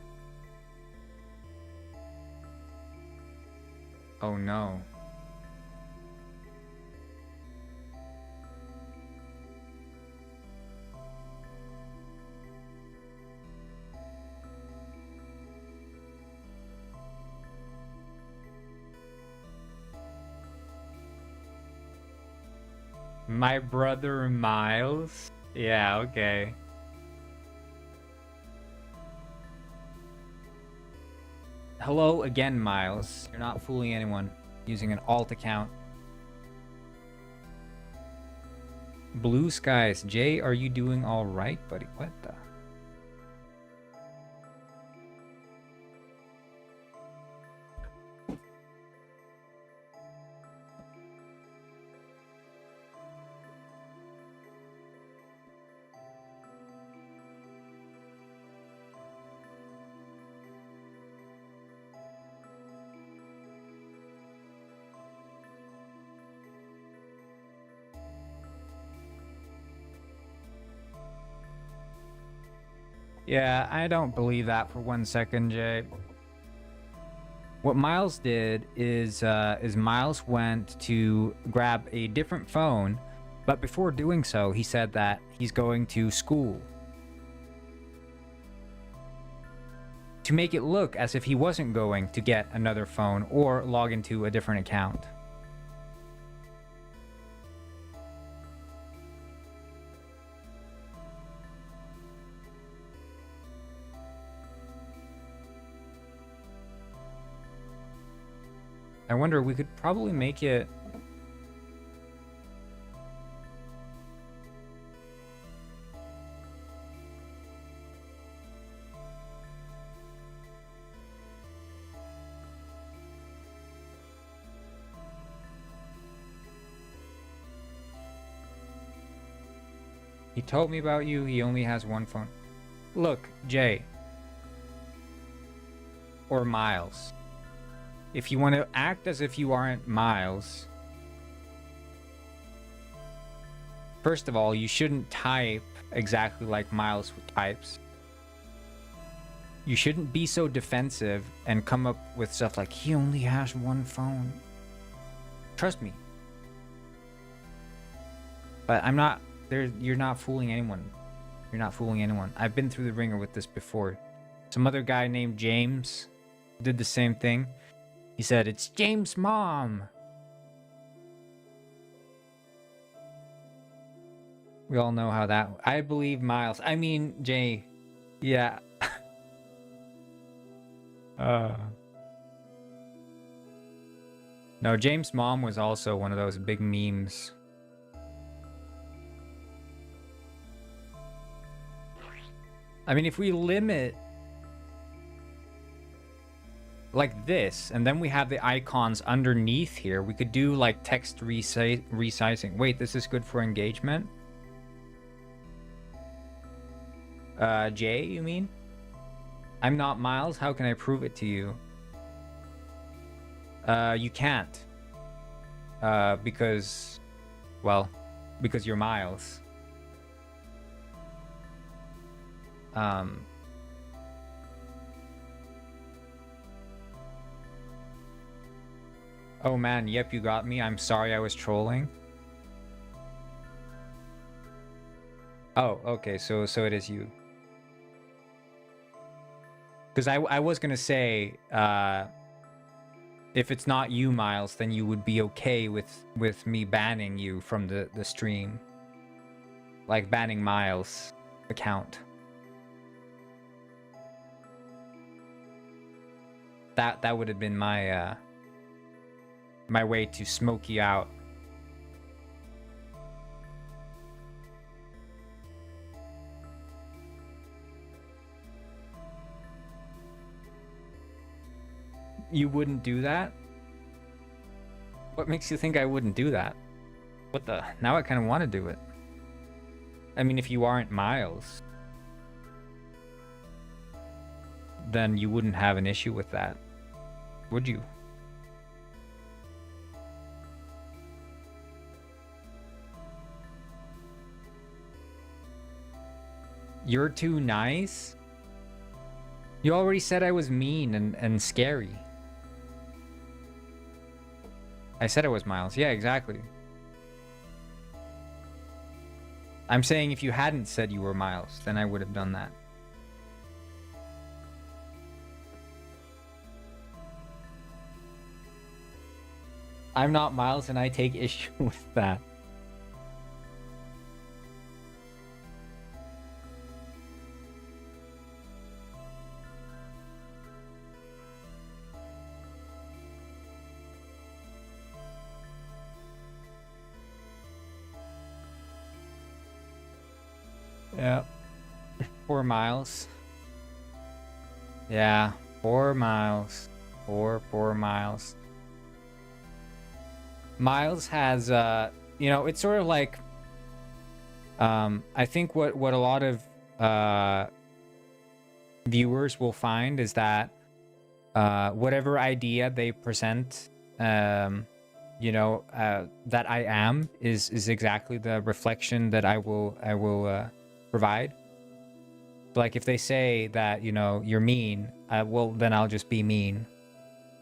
A: Oh no. My brother Miles. Yeah, okay. Hello again, Miles. You're not fooling anyone using an alt account. Blue skies. Jay, are you doing all right, buddy? What the? Yeah, I don't believe that for 1 second, Jay. What Miles did is Miles went to grab a different phone, but before doing so, he said that he's going to school. To make it look as if he wasn't going to get another phone or log into a different account. I wonder, we could probably make it... He told me about you, he only has one phone. Look, Jay. Or Miles. If you want to act as if you aren't Miles, first of all, you shouldn't type exactly like Miles types. You shouldn't be so defensive and come up with stuff like, he only has one phone. Trust me. But I'm not, you're not fooling anyone. You're not fooling anyone. I've been through the ringer with this before. Some other guy named James did the same thing. He said, it's James' mom. We all know how that... I believe Miles. I mean, Jay. Yeah. No, James' mom was also one of those big memes. I mean, if we limit... like this, and then we have the icons underneath here, we could do like text resizing. Wait, this is good for engagement? Jay, you mean? I'm not Miles, how can I prove it to you? You can't. Because, well, because you're Miles. Oh man, yep, you got me. I'm sorry I was trolling. Oh, okay, so it is you. Because I was gonna say, if it's not you, Miles, then you would be okay with me banning you from the stream. Like banning Miles' account. That would have been my my way to smoke you out. You wouldn't do that? What makes you think I wouldn't do that? What the? Now I kind of want to do it. I mean, if you aren't Miles, then you wouldn't have an issue with that, would you? You're too nice? You already said I was mean and scary. I said I was Miles. Yeah, exactly. I'm saying if you hadn't said you were Miles, then I would have done that. I'm not Miles and I take issue with that. Yeah. 4 miles. Yeah, 4 miles. 4 miles. Miles has, you know, it's sort of like, I think what a lot of viewers will find is that whatever idea they present, you know, that I am is exactly the reflection that I will provide. Like if they say that, you know, you're mean, well then I'll just be mean.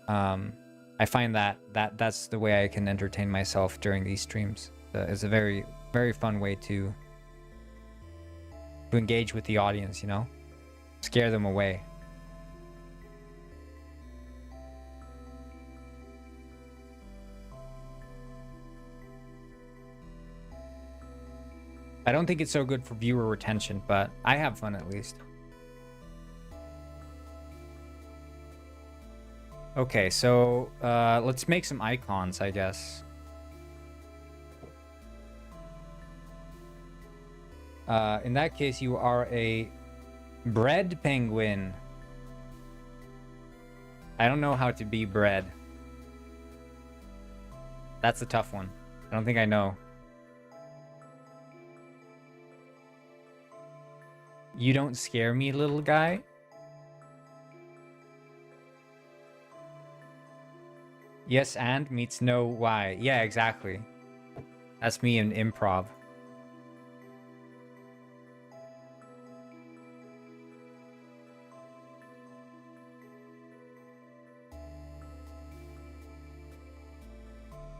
A: I find that's the way I can entertain myself during these streams. It's a very fun way to engage with the audience, you know, scare them away. I don't think it's so good for viewer retention, but I have fun at least. Okay, so let's make some icons, I guess. In that case, you are a bread penguin. I don't know how to be bread. That's a tough one. I don't think I know. You don't scare me, little guy. Yes, and meets no why. Yeah, exactly. That's me in improv.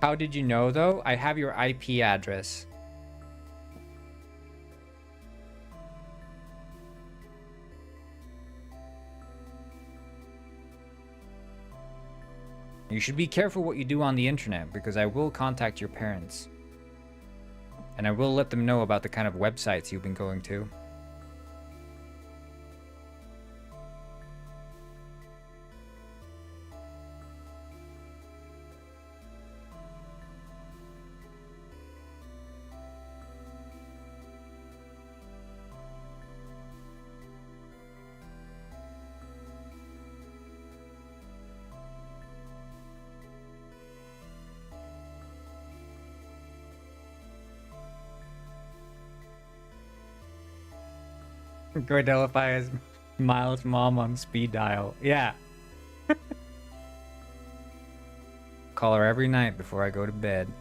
A: How did you know, though? I have your IP address. You should be careful what you do on the internet, because I will contact your parents. And I will let them know about the kind of websites you've been going to. Go identify as Miles' mom on speed dial. Yeah. Call her every night before I go to bed.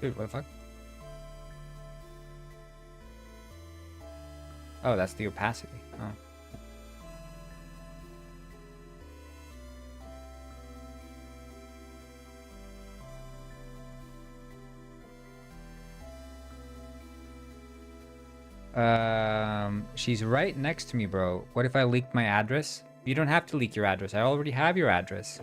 A: Dude, what the fuck? Oh, that's the opacity. Oh. She's right next to me, bro. What if I leaked my address? You don't have to leak your address. I already have your address.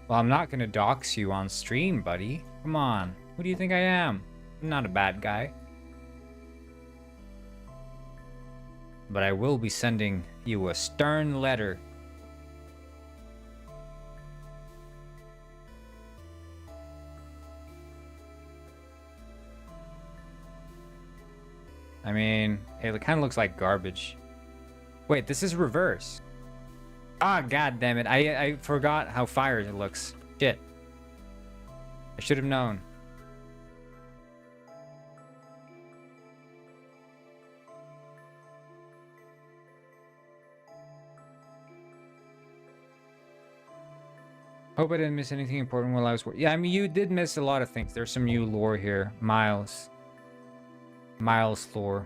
A: Well, I'm not gonna dox you on stream, buddy. Come on. Who do you think I am? I'm not a bad guy. But I will be sending you a stern letter. I mean, it kind of looks like garbage. Wait, this is reverse. Ah, god damn it. I forgot how fire it looks. Shit. I should have known. Hope I didn't miss anything important while I was working. Yeah, I mean, you did miss a lot of things. There's some new lore here. Miles lore.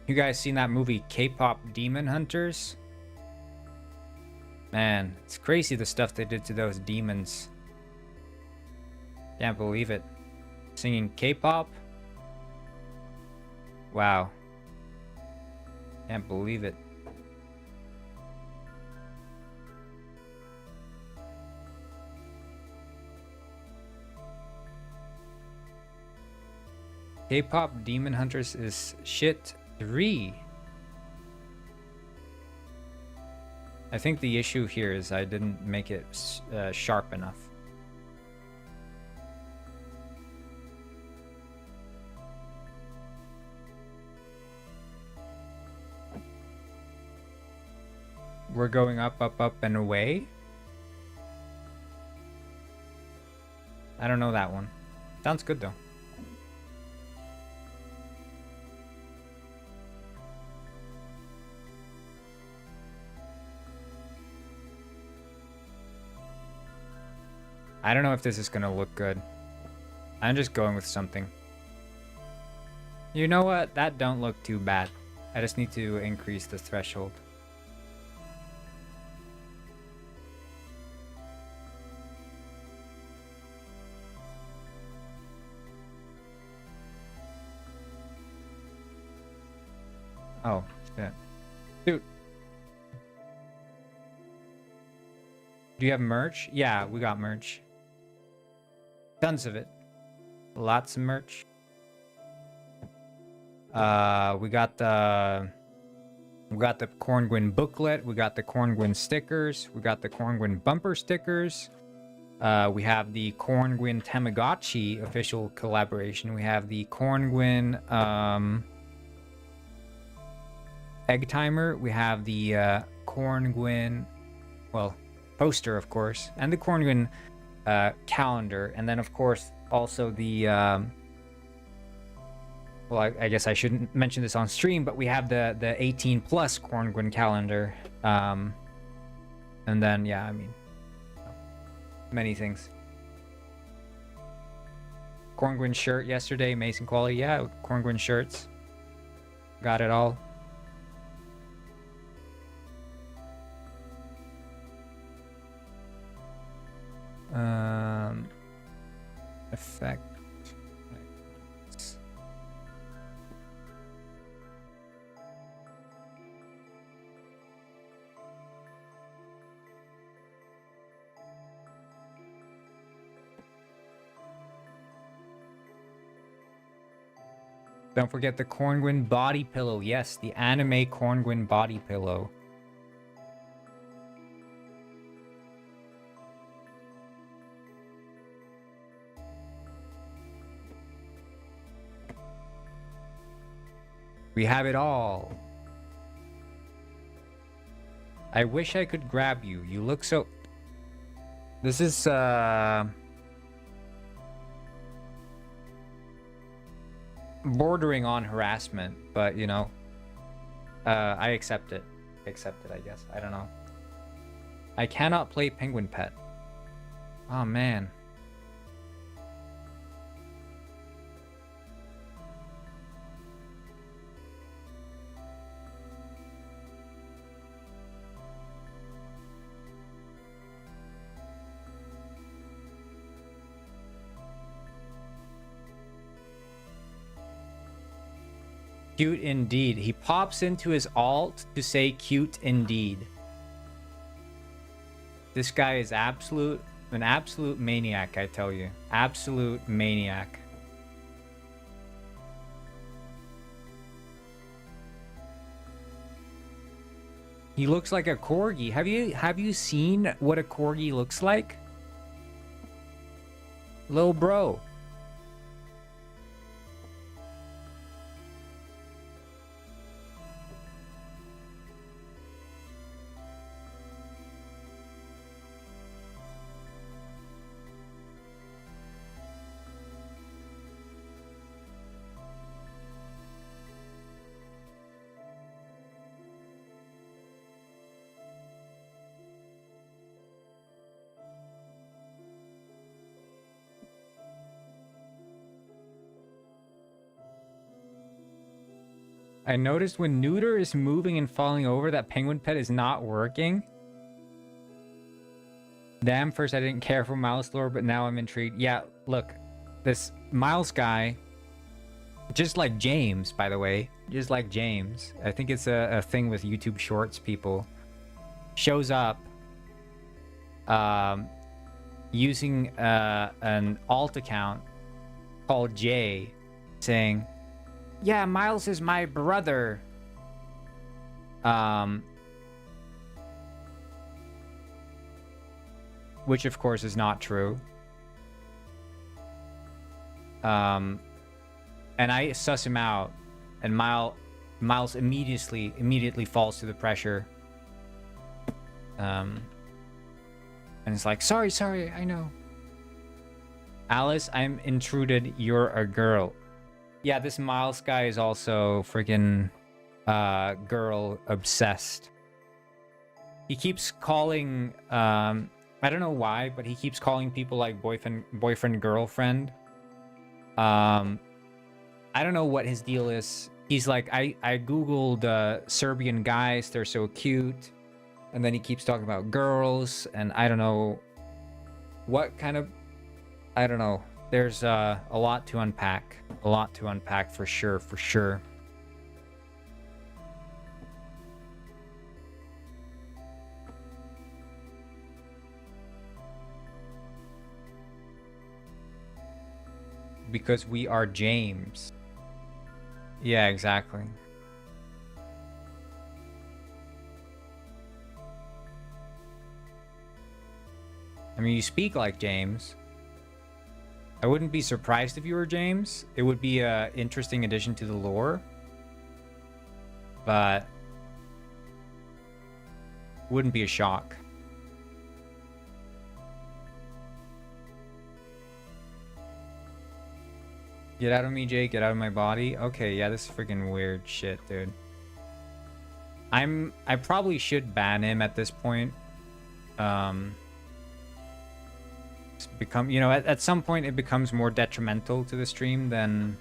A: You guys seen that movie K-pop Demon Hunters? Man, it's crazy the stuff they did to those demons. Can't believe it. Singing K-pop? Wow. Can't believe it. K-pop Demon Hunters is shit 3. I think the issue here is I didn't make it sharp enough. We're going up, up, up, and away. I don't know that one. Sounds good though. I don't know if this is gonna look good. I'm just going with something. You know what? That don't look too bad. I just need to increase the threshold. Oh, shit. Dude. Do you have merch? Yeah, we got merch. Tons of it. Lots of merch. We got the Corngwin booklet, we got the Corngwin stickers, we got the Corngwin bumper stickers. We have the Corngwin Tamagotchi official collaboration. We have the Corngwin egg timer. We have the Corngwin, well, poster, of course, and the Corngwin calendar, and then of course also the well, I guess I shouldn't mention this on stream, but we have the 18 plus Corngwin calendar, and then yeah, I mean, many things. Corngwin shirt yesterday, amazing quality. Yeah, Corngwin shirts, got it all. Effect. Don't forget the Corngwin body pillow. Yes, the anime Corngwin body pillow. We have it all. I wish I could grab you. You look so... This is, bordering on harassment, but, you know, I accept it. I accept it, I guess. I don't know. I cannot play Penguin Pet. Oh, man. Cute indeed. He pops into his alt to say cute indeed. This guy is an absolute maniac, I tell you. Absolute maniac. He looks like a corgi. Have you seen what a corgi looks like? Lil bro. I noticed when Neuter is moving and falling over, that penguin pet is not working. Damn, first I didn't care for Miles lore, but now I'm intrigued. Yeah, look, this Miles guy, just like James, by the way, just like James, I think it's a thing with YouTube Shorts people, shows up using an alt account called Jay, saying, yeah, Miles is my brother. Which of course is not true. And I suss him out, and Miles immediately falls to the pressure. And it's like, sorry, I know. Alice, I'm intruded, you're a girl. Yeah, this Miles guy is also freaking girl obsessed. He keeps calling I don't know why, but he keeps calling people like boyfriend girlfriend. I don't know what his deal is. He's like, I googled Serbian guys, they're so cute. And then he keeps talking about girls, and I don't know what kind of, I don't know. There's a lot to unpack. A lot to unpack for sure. Because we are James. Yeah, exactly. I mean, you speak like James. I wouldn't be surprised if you were James. It would be an interesting addition to the lore. But wouldn't be a shock. Get out of me, Jake. Get out of my body. Okay, yeah, this is freaking weird shit, dude. I probably should ban him at this point. It's become, you know, at some point it becomes more detrimental to the stream than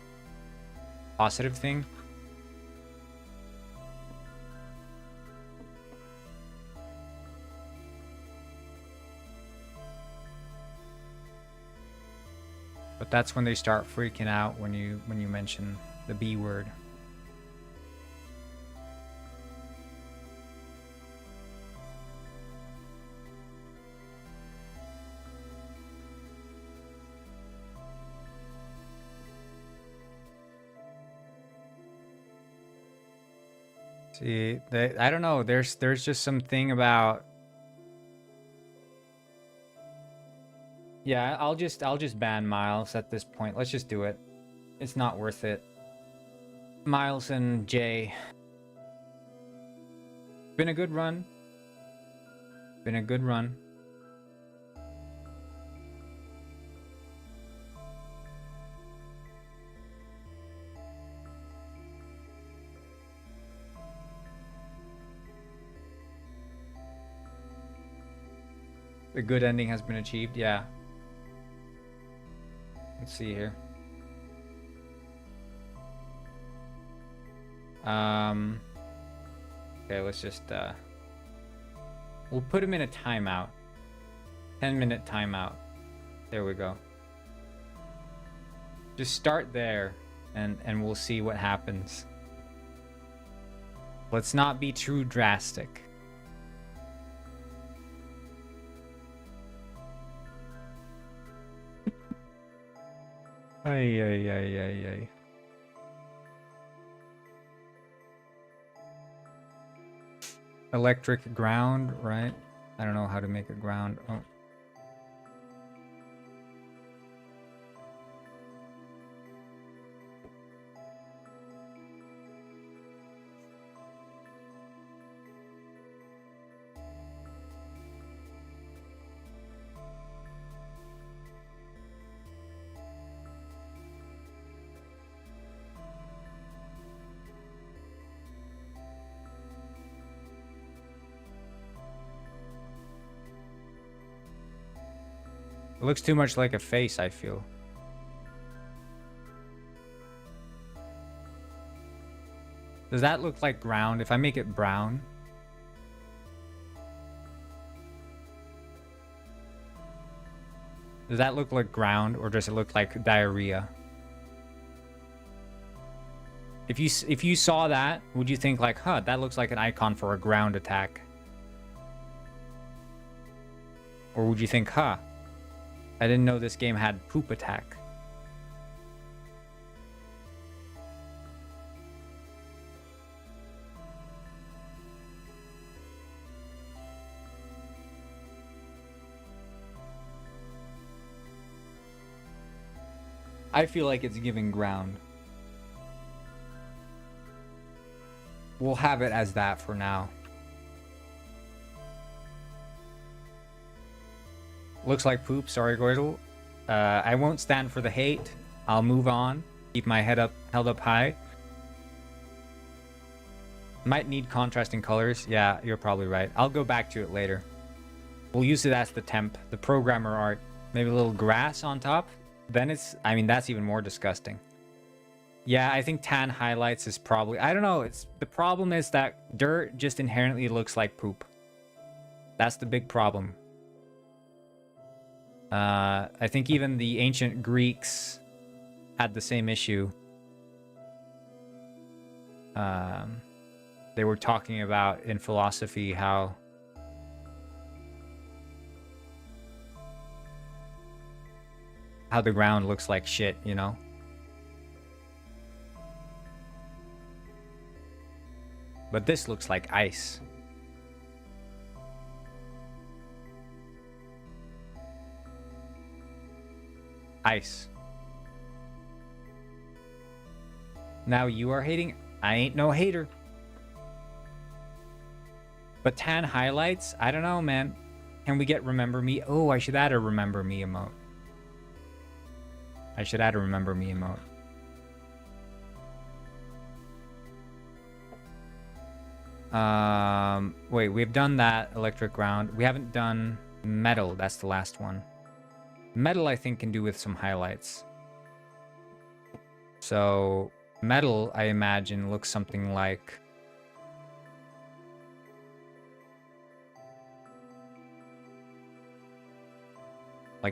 A: positive thing. But that's when they start freaking out when you mention the B word. See, I don't know. There's just something about. Yeah, I'll just ban Miles at this point. Let's just do it. It's not worth it. Miles and Jay. Been a good run. Been a good run. The good ending has been achieved, yeah. Let's see here. Okay, let's just we'll put him in a timeout. 10-minute timeout. There we go. Just start there and we'll see what happens. Let's not be too drastic. Ay. Electric ground, right? I don't know how to make a ground. Oh. It looks too much like a face, I feel. Does that look like ground? If I make it brown. Does that look like ground, or does it look like diarrhea? If you saw that, would you think like, huh, that looks like an icon for a ground attack? Or would you think, huh, I didn't know this game had poop attack? I feel like it's giving ground. We'll have it as that for now. Looks like poop. Sorry, Goidel. I won't stand for the hate. I'll move on. Keep my head held up high. Might need contrasting colors. Yeah, you're probably right. I'll go back to it later. We'll use it as the temp, the programmer art. Maybe a little grass on top. Then it's, I mean, that's even more disgusting. Yeah, I think tan highlights is probably, I don't know. The problem is that dirt just inherently looks like poop. That's the big problem. I think even the ancient Greeks had the same issue. They were talking about in philosophy how the ground looks like shit, you know? But this looks like ice. Ice. Now you are hating? I ain't no hater. But tan highlights? I don't know, man. Can we get Remember Me? Oh, I should add a Remember Me emote. I should add a Remember Me emote. Wait, we've done that electric ground. We haven't done metal. That's the last one. Metal, I think, can do with some highlights. So metal, I imagine, looks something like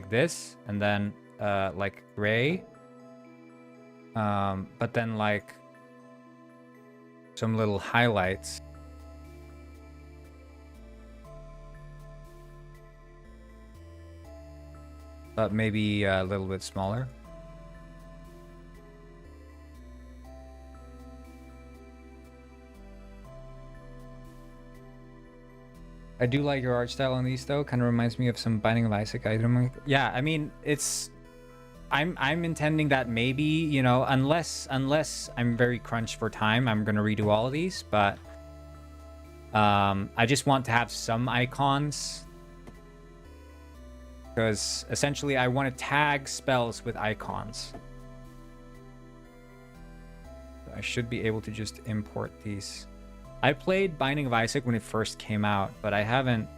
A: this, and then like gray, but then like some little highlights. But maybe a little bit smaller. I do like your art style on these though. Kind of reminds me of some Binding of Isaac item. Yeah, I mean, it's I'm intending that maybe, you know, unless I'm very crunched for time, I'm gonna redo all of these, but I just want to have some icons. Because essentially I want to tag spells with icons. I should be able to just import these. I played Binding of Isaac when it first came out, but I haven't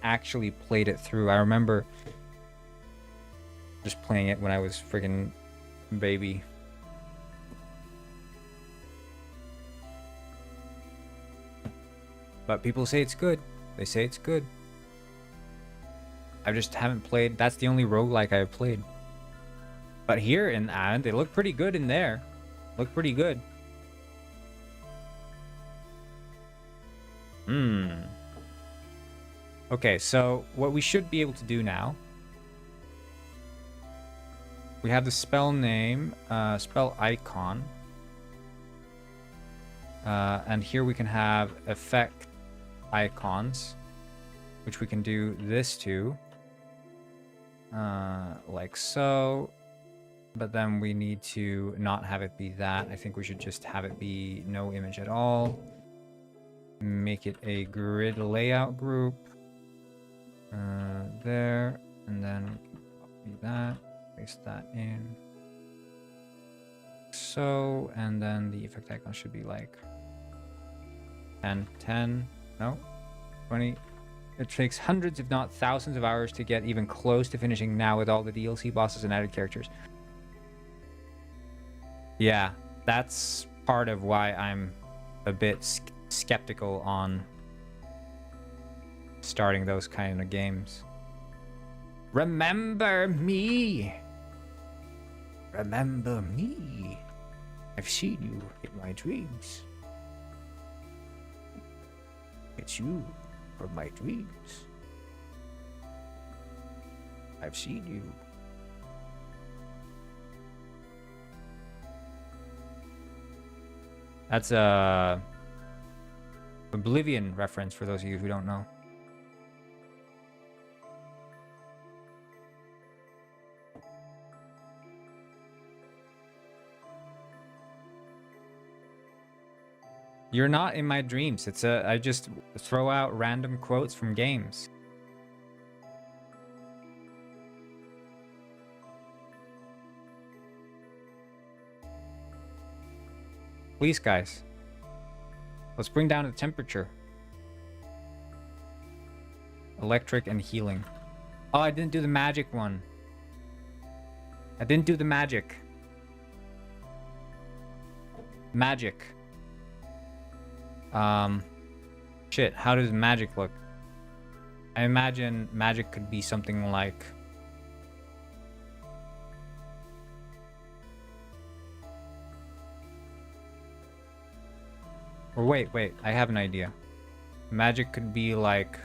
A: actually played it through. I remember just playing it when I was friggin' baby. But people say it's good. They say it's good. I just haven't played. That's the only roguelike I've played. But here in they look pretty good in there. Look pretty good. Okay, so what we should be able to do now. We have the spell name, spell icon. And here we can have effect icons, which we can do this to. Like so, but then we need to not have it be that. I think we should just have it be no image at all. Make it a grid layout group. There, and then copy that, paste that in. So, and then the effect icon should be like 10, no, 20. It takes hundreds, if not thousands of hours to get even close to finishing now with all the DLC bosses and added characters. Yeah, that's part of why I'm a bit skeptical on starting those kind of games. Remember me. Remember me. I've seen you in my dreams. It's you from my dreams. I've seen you. That's a Oblivion reference for those of you who don't know. You're not in my dreams. I just throw out random quotes from games. Please, guys. Let's bring down the temperature. Electric and healing. Oh, I didn't do the magic one. I didn't do the magic. Magic. Shit, how does magic look? I imagine magic could be something like... Or wait, I have an idea. Magic could be like...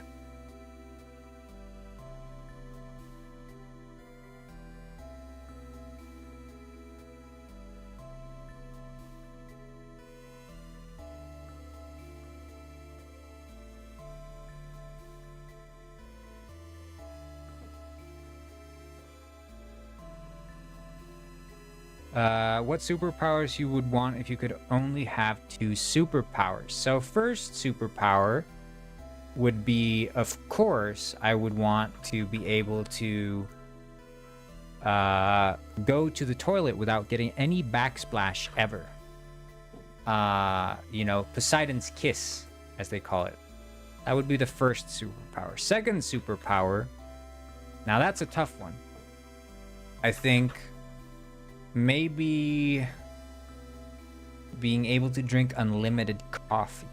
A: what superpowers you would want if you could only have 2 superpowers. So first superpower would be, of course, I would want to be able to go to the toilet without getting any backsplash ever. You know, Poseidon's kiss, as they call it. That would be the first superpower. Second superpower, now that's a tough one. I think maybe being able to drink unlimited coffee.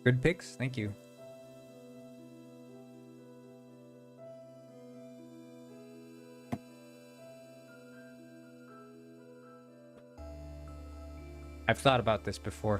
A: Good picks, thank you. I've thought about this before.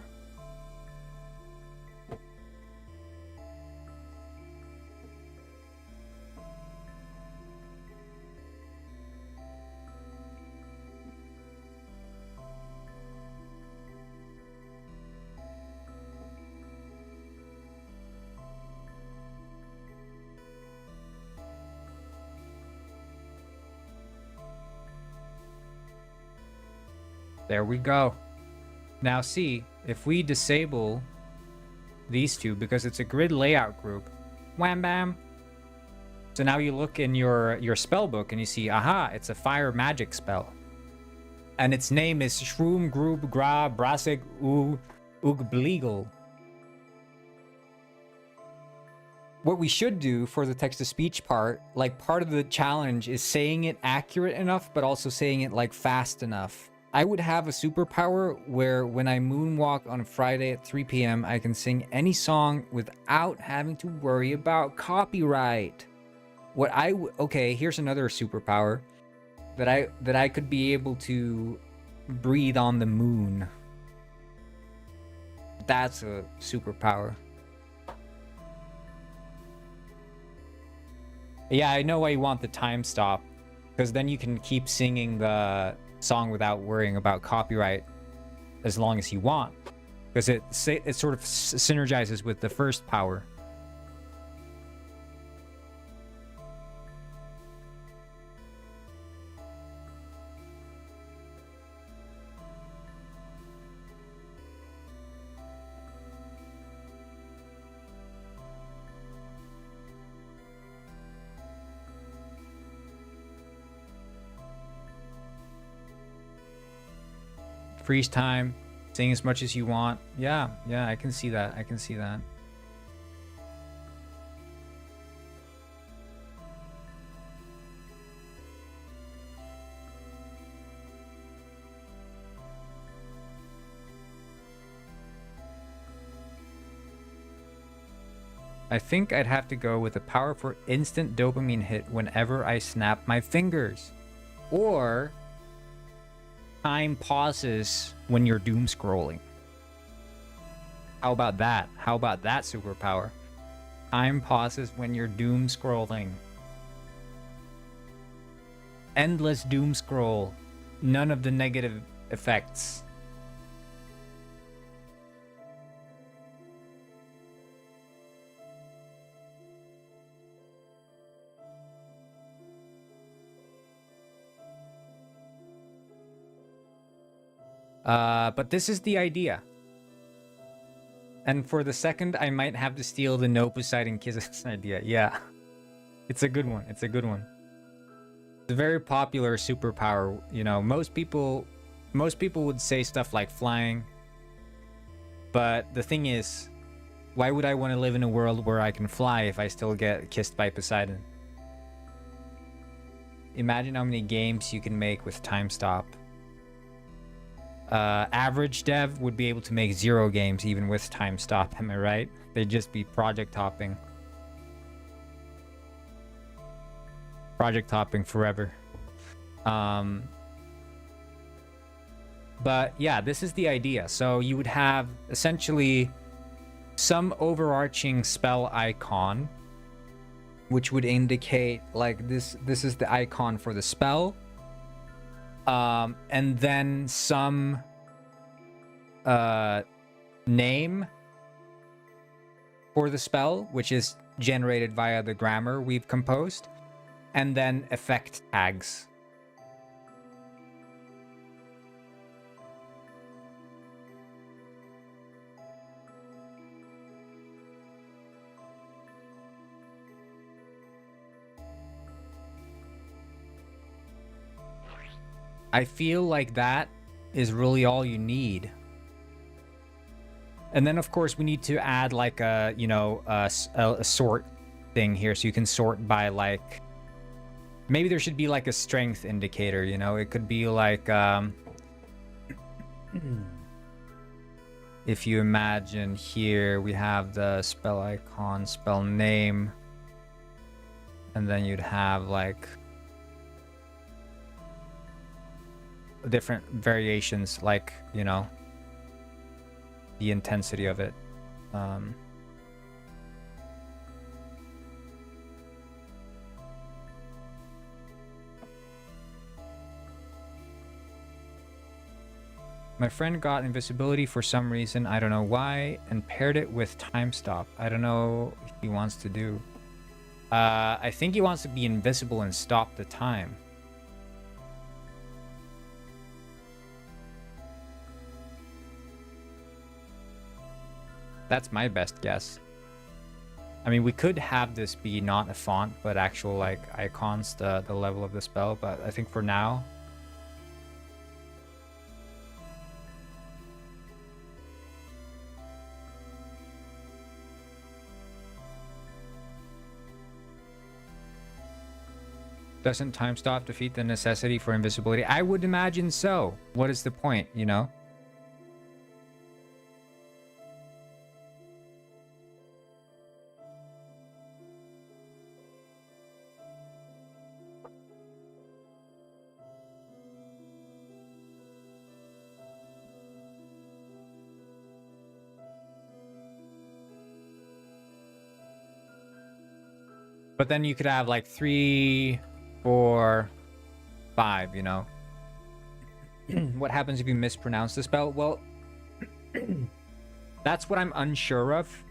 A: There we go. Now see, if we disable these two, because it's a grid layout group, wham bam. So now you look in your spell book and you see, aha, it's a fire magic spell. And its name is Shroom Grub Gra Brasig Ugbleagle. What we should do for the text-to-speech part, like part of the challenge is saying it accurate enough, but also saying it like fast enough. I would have a superpower where when I moonwalk on Friday at 3 p.m., I can sing any song without having to worry about copyright. Okay, here's another superpower that I could be able to breathe on the moon. That's a superpower. Yeah, I know why you want the time stop, because then you can keep singing the song without worrying about copyright as long as you want, because it sort of synergizes with the first power. Freeze time. Sing as much as you want. Yeah, I can see that. I can see that. I think I'd have to go with the power for instant dopamine hit whenever I snap my fingers. Or time pauses when you're doom scrolling. How about that? How about that superpower? Time pauses when you're doom scrolling. Endless doom scroll. None of the negative effects. But this is the idea. And for the second, I might have to steal the no Poseidon kisses idea. Yeah. It's a good one. It's a good one. It's a very popular superpower. You know, most people would say stuff like flying. But the thing is, why would I want to live in a world where I can fly if I still get kissed by Poseidon? Imagine how many games you can make with time stop. Average dev would be able to make 0 games even with time stop, am I right? They'd just be project hopping. Project hopping forever. But yeah, this is the idea. So you would have essentially some overarching spell icon, which would indicate like this is the icon for the spell. And then some name for the spell, which is generated via the grammar we've composed, and then effect tags. I feel like that is really all you need. And then of course we need to add like a, you know, a sort thing here, so you can sort by like, maybe there should be like a strength indicator, you know. It could be like if you imagine here we have the spell icon, spell name, and then you'd have like different variations, like, you know, the intensity of it. My friend got invisibility for some reason, I don't know why, and paired it with time stop. I don't know what he wants to do. I think he wants to be invisible and stop the time. That's my best guess. I mean, we could have this be not a font, but actual like icons, the level of the spell, but I think for now. Doesn't time stop defeat the necessity for invisibility? I would imagine so. What is the point, you know? But then you could have like 3, 4, 5, you know. What happens if you mispronounce the spell? Well, that's what I'm unsure of.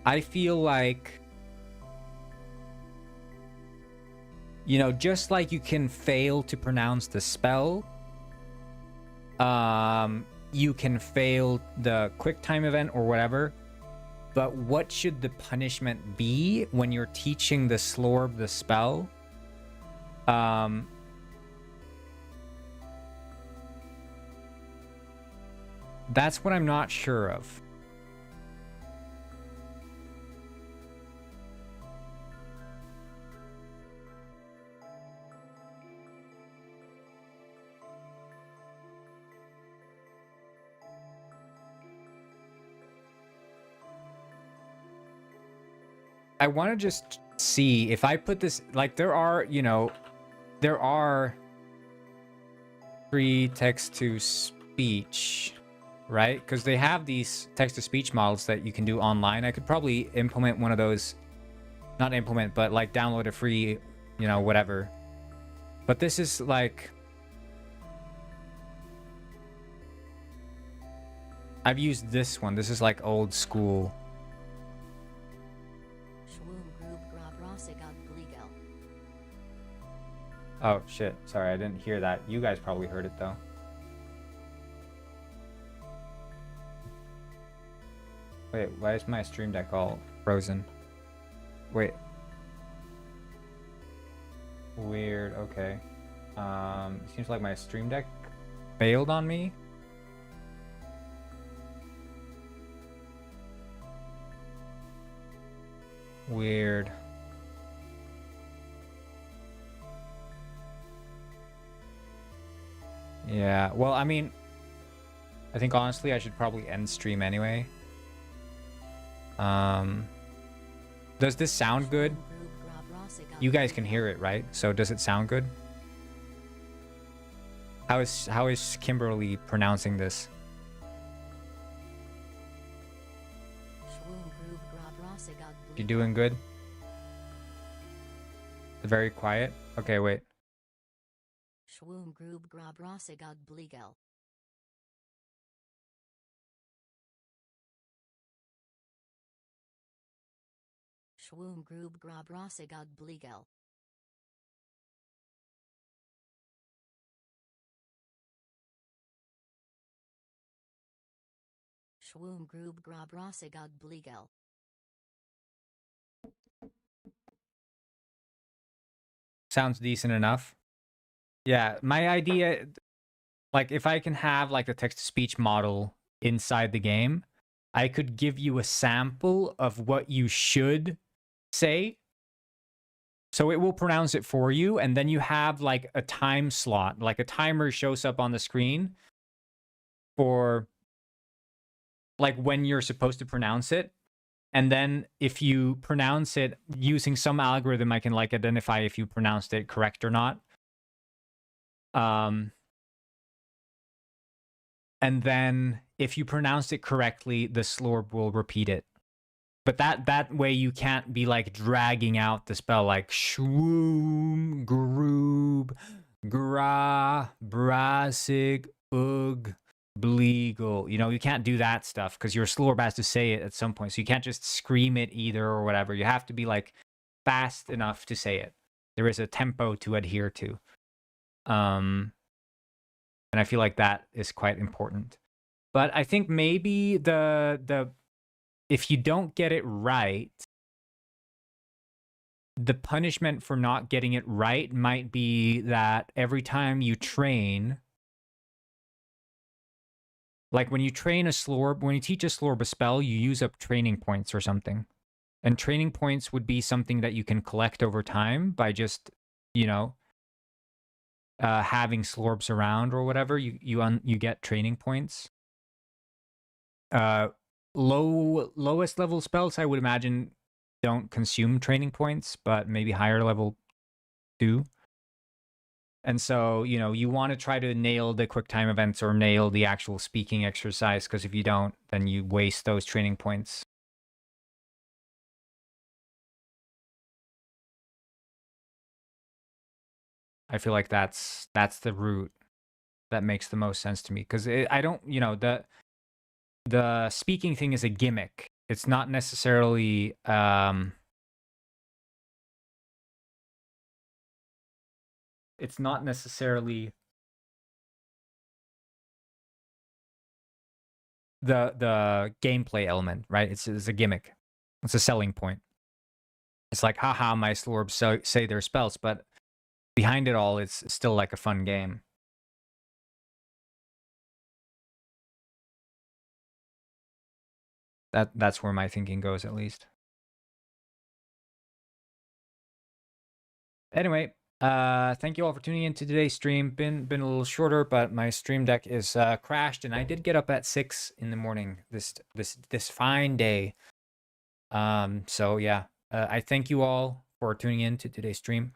A: I feel like, you know, just like you can fail to pronounce the spell, you can fail the quick time event or whatever. But what should the punishment be when you're teaching the slorb the spell? That's what I'm not sure of. I want to just see if I put this, like, there are, you know, there are free text to speech, right? Because they have these text to speech models that you can do online. I could probably implement one of those, not implement, but like download a free, you know, whatever. But this is like, I've used this one. This is like old school. Oh shit, sorry, I didn't hear that. You guys probably heard it though. Wait, why is my stream deck all frozen? Wait. Weird, okay. Seems like my stream deck failed on me. Weird. Yeah, well, I mean, I think honestly I should probably end stream anyway. Does this sound good? You guys can hear it, right? So does it sound good? How is Kimberly pronouncing this? You doing good? Very quiet? Okay, wait. Sounds decent enough. Yeah, my idea, like if I can have like the text-to-speech model inside the game, I could give you a sample of what you should say. So it will pronounce it for you, and then you have like a time slot, like a timer shows up on the screen for like when you're supposed to pronounce it. And then if you pronounce it using some algorithm, I can like identify if you pronounced it correct or not. And then if you pronounced it correctly, the slurp will repeat it. But that way you can't be like dragging out the spell like shwoom, groob, gra, brasig, ug, bleagle. You know, you can't do that stuff because your slurp has to say it at some point. So you can't just scream it either or whatever. You have to be like fast enough to say it. There is a tempo to adhere to. And I feel like that is quite important. But I think maybe the if you don't get it right, the punishment for not getting it right might be that every time you train, like when you train a slurp, when you teach a slurp a spell, you use up training points or something. And training points would be something that you can collect over time by just, you know, having slurps around or whatever. You get training points. Lowest level spells, I would imagine, don't consume training points, but maybe higher level do. And so, you know, you want to try to nail the quick time events or nail the actual speaking exercise, because if you don't, then you waste those training points. I feel like that's the route that makes the most sense to me, because I don't, you know, the speaking thing is a gimmick. It's not necessarily it's not necessarily the gameplay element, right? It's a gimmick. It's a selling point. It's like, haha, my slurps say their spells, but behind it all, it's still like a fun game. That's where my thinking goes, at least. Anyway, thank you all for tuning in to today's stream. Been a little shorter, but my stream deck is crashed, and I did get up at 6 in the morning this fine day. So yeah, I thank you all for tuning in to today's stream.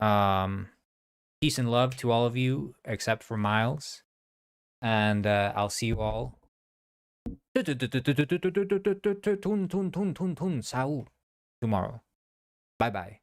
A: Peace and love to all of you, except for Miles, and I'll see you all tomorrow. Bye bye.